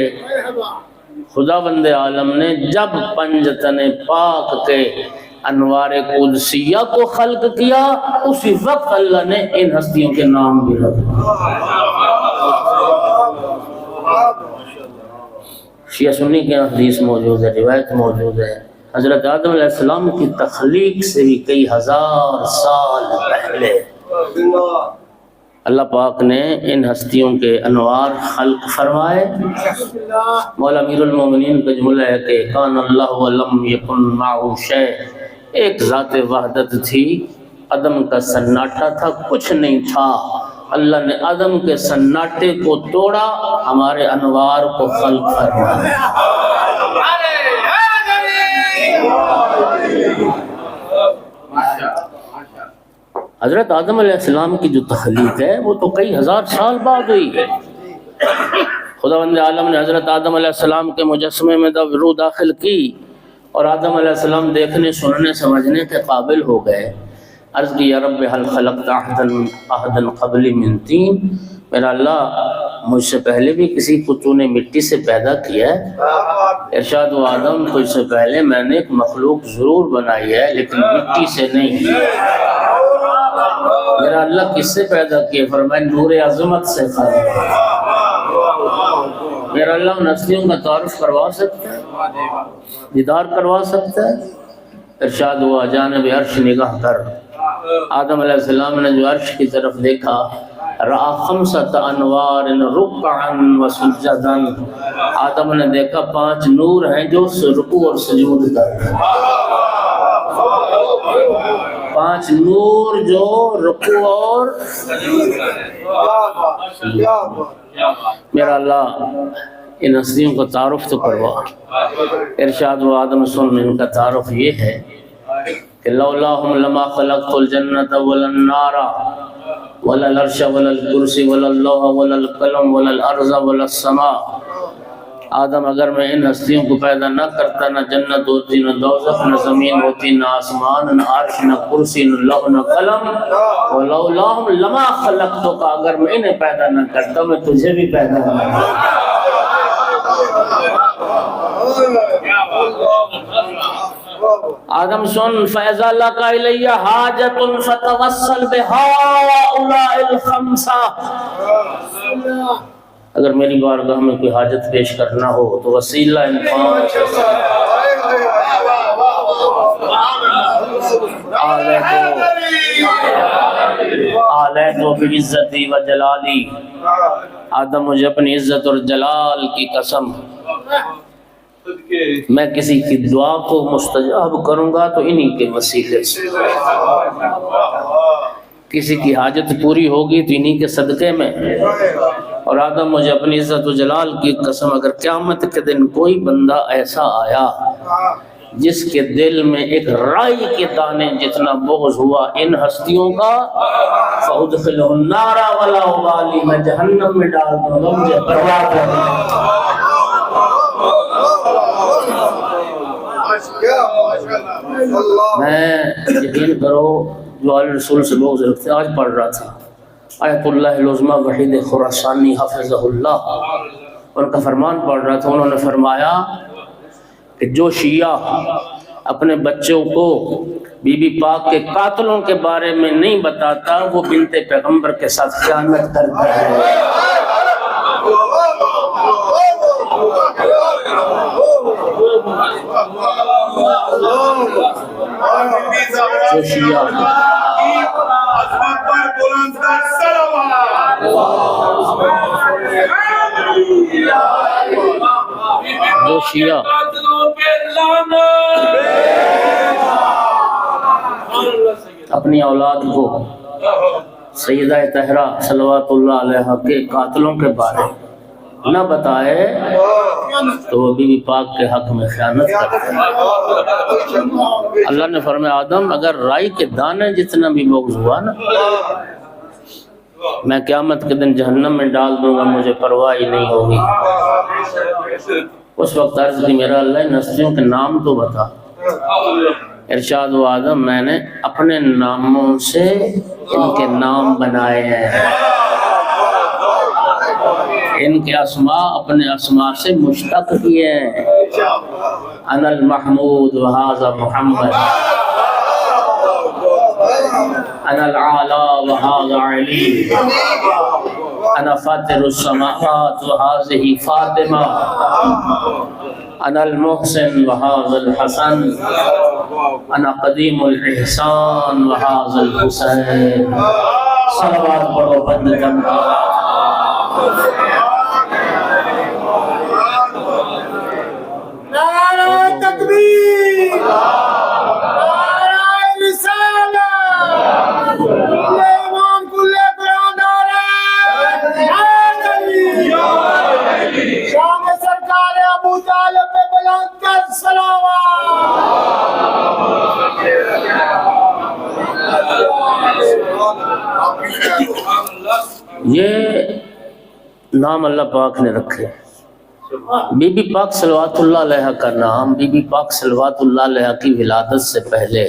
خدا بند عالم نے جب پنجتن پاک کے انوار قدسیہ کو خلق کیا، اسی وقت اللہ نے ان ہستیوں کے نام بھی رکھ دیے۔ شیعہ سنی کے حدیث موجود ہے، روایت موجود ہے، حضرت آدم علیہ السلام کی تخلیق سے بھی کئی ہزار سال پہلے اللہ پاک نے ان ہستیوں کے انوار خلق فرمائے۔ مولا امیر المومنین کا جملہ ہے کہ کان اللہ ولم یکن معه شیء، ایک ذات وحدت تھی، عدم کا سناٹا تھا، کچھ نہیں تھا، اللہ نے عدم کے سناٹے کو توڑا، ہمارے انوار کو خلق فرمایا۔ حضرت آدم علیہ السلام کی جو تخلیق ہے وہ تو کئی ہزار سال بعد ہوئی ہے۔ خداوند عالم نے حضرت آدم علیہ السلام کے مجسمے میں روح داخل کی اور آدم علیہ السلام دیکھنے سننے سمجھنے کے قابل ہو گئے۔ عرض کی یا رب حل خلقت احدا قبلی من طین، میرا اللہ مجھ سے پہلے بھی کسی کو تو نے مٹی سے پیدا کیا ہے؟ ارشاد و آدم تجھ سے پہلے میں نے ایک مخلوق ضرور بنائی ہے لیکن مٹی سے نہیں۔ میرا اللہ کس سے پیدا کیا؟ فرمایا نور عظمت سے خلق۔ میرا اللہ ان ہستیوں کا تعارف کروا سکتا ہے، دیدار کروا سکتا ہے؟ ارشاد ہوا جانب عرش نگاہ کر۔ آدم علیہ السلام نے جو عرش کی طرف دیکھا، رأى خمسة انوار رکعا وسجدا، آدم نے دیکھا 5 نور ہیں جو رکوع اور سجود کرتے ہیں، 5 نور جو رکوع اور میرا اللہ ان ہستیوں کو تعارف تو کروا۔ ارشاد و آدم سن، ان کا تعارف یہ ہے کہ لولاہم لما خلقت الجنت ولا النار ولا العرش ولا الکرسی ولا اللوح ولا القلم ولا الارض ولا السماء۔ آدم اگر میں ان ہستیوں کو پیدا نہ کرتا، نہ جنت ہوتی، نہ دوزخ، نہ زمین ہوتی، نہ آسمان، نہ عرش، نہ کرسی، نہ لوح، نہ قلم، ولولاہم لما خلقتک، اگر میں انہیں پیدا نہ کرتا میں تجھے بھی پیدا نہ کرتا۔ آدم سن، فَإِذَا لَكَ إِلَيَّ حَاجَةٌ فَتَوَسَّلْ بِهَٰؤُلَاءِ الْخَمْسَةِ، اگر میری بارگاہ میں کوئی حاجت پیش کرنا ہو تو وسیلہ ان 5 آلیتو بعزتی و جلالی۔ آدم مجھے اپنی عزت اور جلال کی قسم، میں کسی کی دعا کو مستجاب کروں گا تو انہی کے وسیلے سے، کسی کی حاجت پوری ہوگی تو انہی کے صدقے میں۔ اور آدم مجھے اپنی عزت و جلال کی قسم، اگر قیامت کے دن کوئی بندہ ایسا آیا جس کے دل میں ایک رائی کے دانے جتنا بغض ہوا ان ہستیوں کا، فَأُدْخِلْهُ النَّارَ وَلَا أُبَالِي، میں جہنم میں ڈال دوں گا، مجھے پرواہ نہیں۔ میں یقین کرو جو آل رسول سے بغض رکھتے، آج پڑھ رہا تھا آیت اللہ العظمیٰ وحید خراسانی حفظہ اللہ، ان کا فرمان پڑھ رہا تھا، انہوں نے فرمایا کہ جو شیعہ اپنے بچوں کو بی بی پاک کے قاتلوں کے بارے میں نہیں بتاتا وہ بنت پیغمبر کے ساتھ خیانت کرتا ہے۔ جو شیعہ جو شیعہ اپنی اولاد کو سیدہ طاہرہ صلوات اللہ علیہ کے قاتلوں کے بارے نہ بتائے تو وہ بی بی پاک کے حق میں خیانت کرتے ہیں۔ اللہ نے فرمایا آدم اگر رائی کے دانے جتنا بھی بغض ہوا نا، میں قیامت کے دن جہنم میں ڈال دوں گا، مجھے پرواہ ہی نہیں ہوگی۔ اس وقت عرض کی میرا اللہ ان ہستیوں کے نام تو بتا۔ ارشاد و آدم میں نے اپنے ناموں سے ان کے نام بنائے ہیں۔ ان کے اسماء اپنے اسماء سے مشتق کیے ہیں. انا المحمود وہذا محمد، انا العالی وہذا علی، انا فاطر السماوات وہذہ فاطمہ، انا المحسن وہذا الحسن، انا قدیم الاحسان وہذا الحسین. صلوات پڑھو بند جمع. نعرہ تکبیر، نعرہ رسالہ، امام کل قرآن شام سرکار ابو طالب پہ بلند کر یہ نام اللہ پاک نے رکھے. بی بی پاک صلوات اللہ علیہ کا نام، بی بی پاک صلوات اللہ علیہ کی ولادت سے پہلے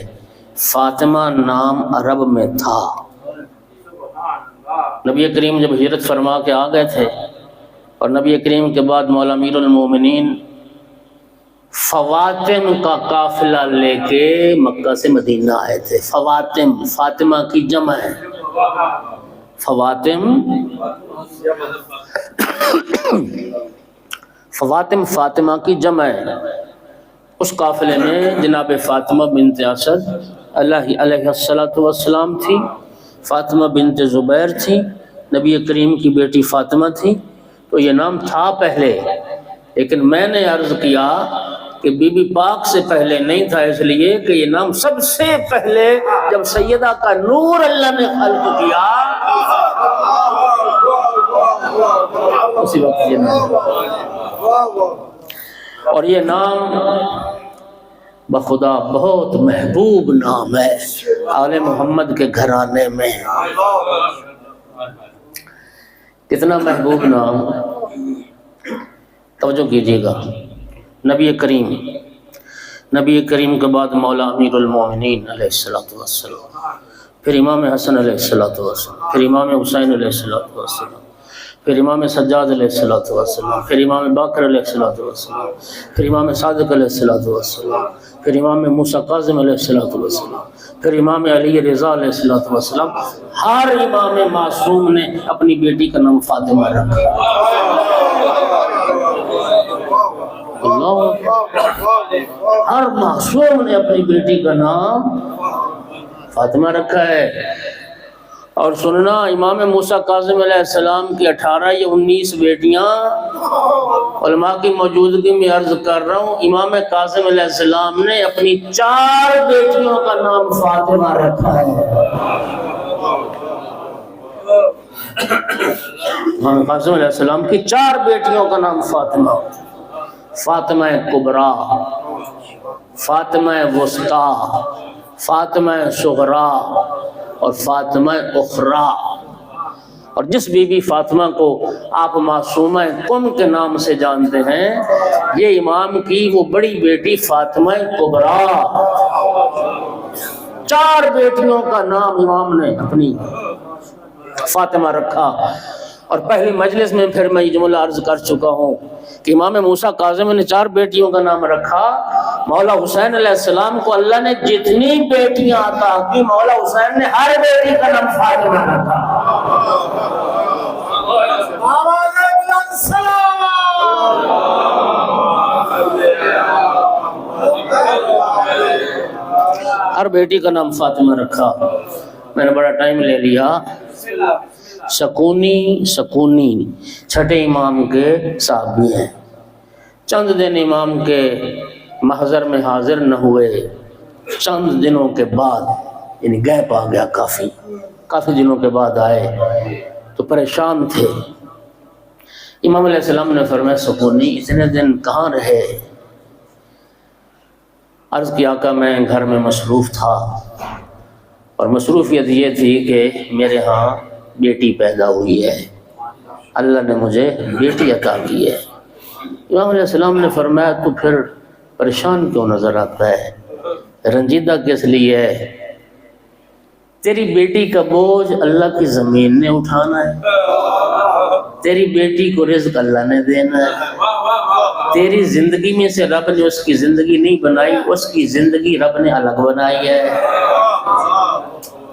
فاطمہ نام عرب میں تھا. نبی کریم جب ہجرت فرما کے آ گئے تھے اور نبی کریم کے بعد مولا امیر المومنین فواتم کا قافلہ لے کے مکہ سے مدینہ آئے تھے. فواتم فاطمہ کی جمع ہے. فواتم فاطمہ کی جمع ہے. اس قافلے میں جناب فاطمہ بنت اسد علیہ السلام تھی، فاطمہ بنت زبیر تھی، نبی کریم کی بیٹی فاطمہ تھی. تو یہ نام تھا پہلے، لیکن میں نے عرض کیا کہ بی بی پاک سے پہلے نہیں تھا، اس لیے کہ یہ نام سب سے پہلے جب سیدہ کا نور اللہ نے خلق کیا اسی وقت یہ نام. اور یہ نام بخدا بہت محبوب نام ہے آل محمد کے گھرانے میں. کتنا محبوب نام، توجہ کیجیے گا. نبی کریم کے بعد مولا امیر المومنین علیہ السلام، پھر امام حسن علیہ السلام، پھر امام حسین علیہ السلام، پھر امام سجاد علیہ السلام، پھر امام باقر علیہ السلام، پھر امام صادق علیہ السلام، پھر امام موسیٰ کاظم علیہ السلام، پھر امام علی رضا علیہ السلام. ہر امام معصوم نے اپنی بیٹی کا نام فاطمہ رکھا. ہر معصوم نے اپنی بیٹی کا نام فاطمہ رکھا ہے. اور سننا، امام موسیٰ کاظم علیہ السلام کی 18 یا 19 بیٹیاں، علماء کی موجودگی میں عرض کر رہا ہوں، امام کاظم علیہ السلام نے اپنی 4 بیٹیوں کا نام فاطمہ رکھا ہے. امام کاظم علیہ السلام کی 4 بیٹیوں کا نام فاطمہ: فاطمہ کبریٰ، فاطمہ وسطیٰ، فاطمہ صغریٰ اور فاطمہ اخریٰ. اور جس بی بی فاطمہ کو آپ معصومہ کم کے نام سے جانتے ہیں، یہ امام کی وہ بڑی بیٹی فاطمہ کبریٰ. 4 بیٹیوں کا نام امام نے اپنی فاطمہ رکھا. اور پہلی مجلس میں پھر میں یہ جملہ عرض کر چکا ہوں کہ امام موسیٰ کاظم نے 4 بیٹیوں کا نام رکھا. مولا حسین علیہ السلام کو اللہ نے جتنی بیٹیاں عطا کی، مولا حسین نے ہر بیٹی کا نام فاطمہ رکھا. ہر بیٹی کا نام فاطمہ رکھا. میں نے بڑا ٹائم لے لیا. سکونی چھٹے امام کے صحابی ہیں. چند دن امام کے محضر میں حاضر نہ ہوئے. چند دنوں کے بعد، یعنی گیپ آ گیا، کافی دنوں کے بعد آئے تو پریشان تھے. امام علیہ السلام نے فرمایا، سکونی اتنے دن کہاں رہے؟ عرض کیا کہ میں گھر میں مصروف تھا، اور مصروفیت یہ تھی کہ میرے ہاں بیٹی پیدا ہوئی ہے، اللہ نے مجھے بیٹی عطا کی ہے. امام علیہ السلام نے فرمایا، تو پھر پریشان کیوں نظر آتا ہے، رنجیدہ کس لیے ہے؟ تیری بیٹی کا بوجھ اللہ کی زمین نے اٹھانا ہے. تیری بیٹی کو رزق اللہ نے دینا ہے، تیری زندگی میں سے رب نے اس کی زندگی نہیں بنائی، اس کی زندگی رب نے الگ بنائی ہے۔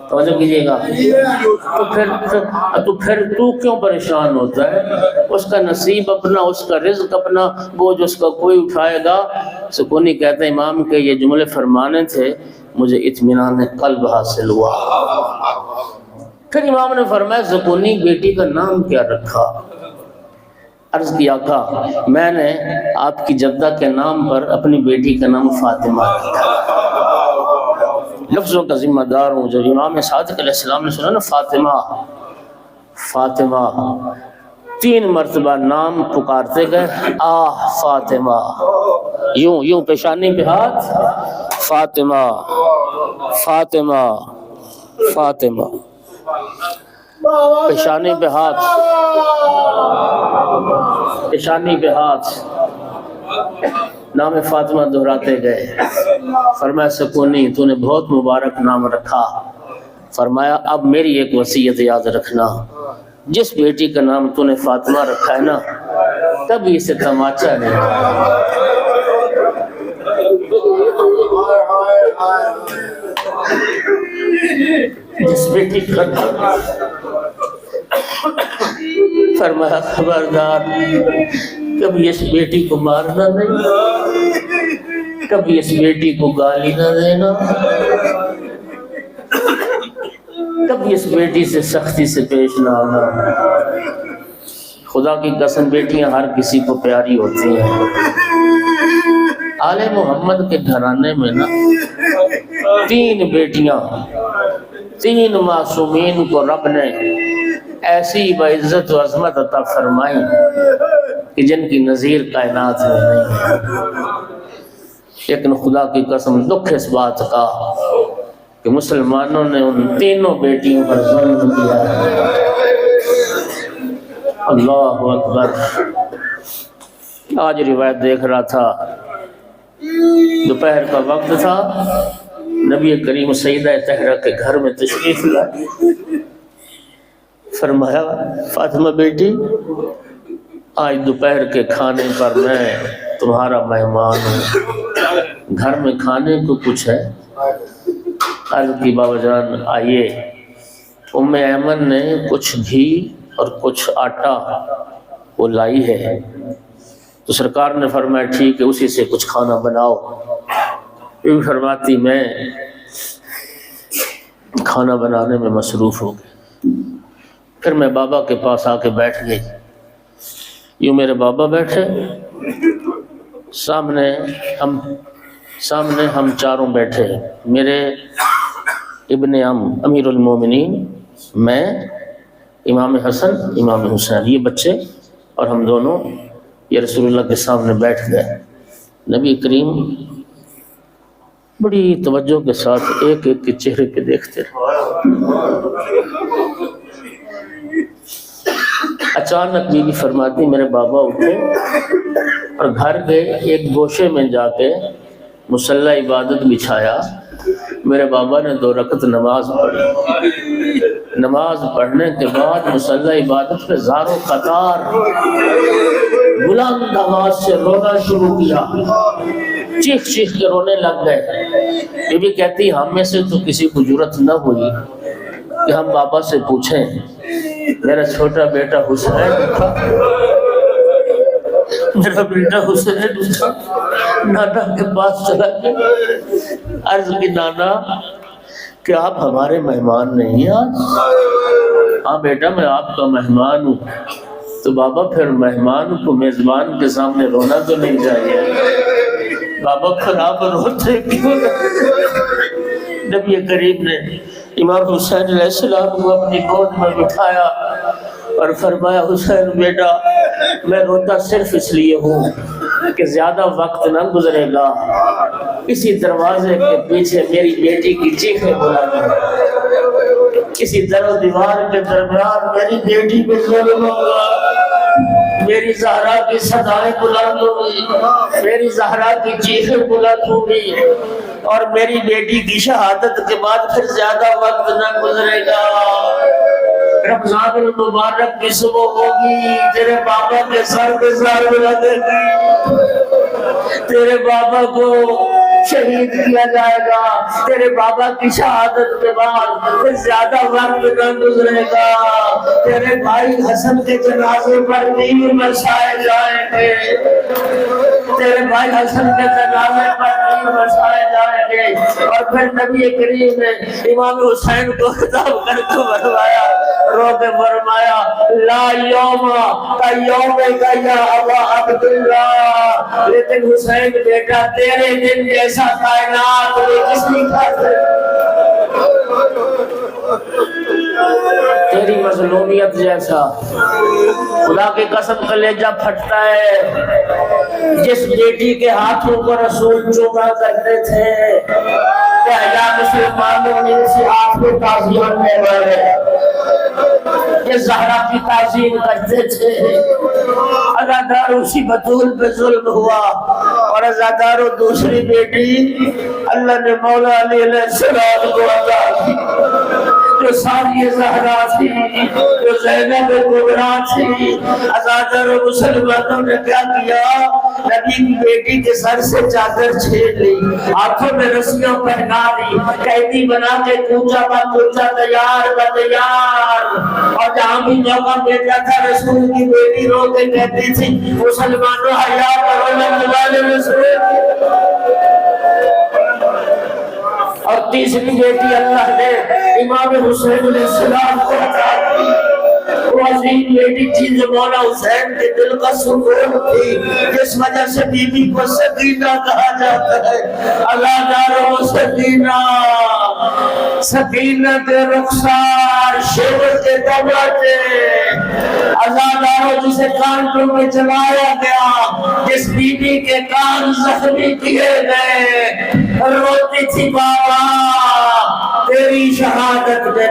توجہ کیجیے گا۔ تو پھر تو کیوں پریشان ہوتا ہے؟ اس کا نصیب اپنا، اس کا رزق اپنا، بوجھ اس کا کوئی اٹھائے گا۔ سکونی کہتے ہیں امام کے یہ جملے فرمانے تھے، مجھے اطمینان قلب حاصل ہوا۔ پھر امام نے فرمایا سکونی بیٹی کا نام کیا رکھا؟ عرض کیا آقا میں نے آپ کی جدہ کے نام پر اپنی بیٹی کا نام فاطمہ رکھا۔ لفظوں کا ذمہ دار ہوں۔ جب امام صادق علیہ السلام نے سنا نا فاطمہ فاطمہ، 3 مرتبہ نام پکارتے گئے، آہ فاطمہ، یوں پیشانی پہ ہاتھ، فاطمہ فاطمہ فاطمہ، پیشانی پہ ہاتھ، پیشانی پہ ہاتھ، نام فاطمہ دہراتے گئے۔ فرمایا سکونی تو نے بہت مبارک نام رکھا۔ فرمایا اب میری ایک وصیت یاد رکھنا، جس بیٹی کا نام تو نے فاطمہ رکھا ہے نا، کبھی اسے تماچا نہیں، جس بیٹی کا نام، فرمایا خبردار کبھی اس بیٹی کو مارنا نہیں، کبھی اس بیٹی کو گالی نہ دینا، کبھی اس بیٹی سے سختی سے پیش نہ آنا۔ خدا کی قسم بیٹیاں ہر کسی کو پیاری ہوتی ہیں۔ آل محمد کے گھرانے میں نا 3 بیٹیاں، 3 معصومین کو رب نے ایسی بعزت و عظمت عطا فرمائی کہ جن کی نظیر کائنات میں نہیں ہے۔ لیکن خدا کی قسم دکھ اس بات کا کہ مسلمانوں نے ان 3 بیٹیوں پر ظلم کیا ہے۔ اللہ اکبر۔ آج روایت دیکھ رہا تھا، دوپہر کا وقت تھا، نبی کریم سیدہ طاہرہ کے گھر میں تشریف لائے۔ فرمایا فاطمہ بیٹی آج دوپہر کے کھانے پر میں تمہارا مہمان ہوں، گھر میں کھانے کو کچھ ہے؟ عرض کی بابا جان آئیے۔ ام ایمن نے کچھ گھی اور کچھ آٹا وہ لائی ہے، تو سرکار نے فرمایا ٹھیک ہے اسی سے کچھ کھانا بناؤ۔ یہ فرماتی میں کھانا بنانے میں مصروف ہو گئی۔ پھر میں بابا کے پاس آ کے بیٹھ گئی، یوں میرے بابا بیٹھے، سامنے ہم چاروں بیٹھے، میرے ابن امیر المومنین، میں، امام حسن، امام حسین، یہ بچے اور ہم دونوں یہ رسول اللہ کے سامنے بیٹھ گئے۔ نبی کریم بڑی توجہ کے ساتھ ایک ایک کے چہرے پہ دیکھتے رہے۔ اچانک بی بی فرماتی میرے بابا اٹھے اور گھر کے ایک گوشے میں جا کے مصلی عبادت بچھایا۔ میرے بابا نے 2 رکعت نماز پڑھی۔ نماز پڑھنے کے بعد مصلی عبادت پہ زاروں قطار بلند آواز سے رونا شروع کیا، چیخ چیخ کے رونے لگ گئے۔ بی بی کہتی ہم میں سے تو کسی کو جرأت نہ ہوئی کہ ہم بابا سے پوچھیں۔ میرا چھوٹا بیٹا حسین تھا، میرا بیٹا حسین تھا، نانا کے پاس چلا گیا، عرض کی نانا کہ آپ ہمارے مہمان نہیں ہیں آج؟ ہاں بیٹا میں آپ کا مہمان ہوں۔ تو بابا پھر مہمان کو میزبان کے سامنے رونا تو نہیں چاہیے، بابا پھر آپ روتے کیوں؟ نبی کریم نے امام حسین علیہ السلام کو اپنی گود میں بٹھایا اور فرمایا حسین بیٹا میں روتا صرف اس لیے ہوں کہ زیادہ وقت نہ گزرے گا، کسی دروازے کے پیچھے میری بیٹی کی چیخیں بلند ہیں، کسی در و دیوار کے درمیان میری بیٹی پہ ظلم ہوگا، میری زہرا کی صدائیں بلند ہوگی، میری زہرا کی چیخیں بلند ہوگی، اور میری بیٹی کی شہادت کے بعد پھر زیادہ وقت نہ گزرے گا۔ رمضان المبارک کی صبح ہوگی، تیرے بابا کے سر پہ سر لگے گی، تیرے بابا کو شہید کیا جائے گا، تیرے بابا کی شہادت کے بعد زیادہ وقت نہ گزرے گا، تیرے بھائی حسن کے جنازے پر تیر برسائے جائیں گے، تیرے بھائی حسن کے جنازے پر تیر برسائے جائیں گے۔ اور پھر نبی کریم نے امام حسین کو خطاب کر کے فرمایا، رو کے فرمایا، لا یوم کا یوم کا یا ابا عبداللہ، لیکن حسین بیٹا تیرے دن جیسا کائنات میں کسی کا تیری مظلومیت جیسا، خدا کی قسم کلیجہ پھٹتا ہے۔ جس بیٹی کے ہاتھوں کو رسول چوما کرتے تھے کہ یا مسلمانوں نے اسی ہاتھ میں تعظیم میں بڑھے، یہ زہرا کی تعظیم کرتے تھے، ازادار اسی بطول پہ ظلم ہوا، اور ازاداروں دوسری بیٹی اللہ نے مولا علی علیہ السلام کو عطا کی، جو ساری زہرا تھی، جو زینب کبریٰ تھی۔ ازاداروں مسلمانوں نے کیا کیا؟ نبی کی بیٹی کے سر سے چادر چھین لی، ہاتھوں میں رسیاں پہنا دی، قیدی بنا کے کوچا با کوچا تیار با تیار، اور جہاں بھی موقع ملتا تھا رسول کی بیٹی رو کے کہتی تھی، مسلمانوں حیا کرو نہ جلال رسول۔ اور تیسری بیٹی اللہ نے امام حسین علیہ السلام کو عطا کی، وہ عظیم بیٹی تھی جو مولا حسین کے دل کا سکون تھی، جس وجہ سے بی بی کو سکینہ کہا جاتا ہے۔ اللہ دارو سکینہ، سکینہ کے رخسار شیور کے دماتے، ازاداروں جسے کانٹوں میں چلایا گیا، جس بی بی کے کان زخمی کیے گئے، روتی تھی بابا تیری شہادت کے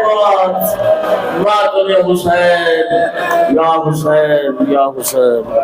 بعد، یا حسین یا حسین یا حسین۔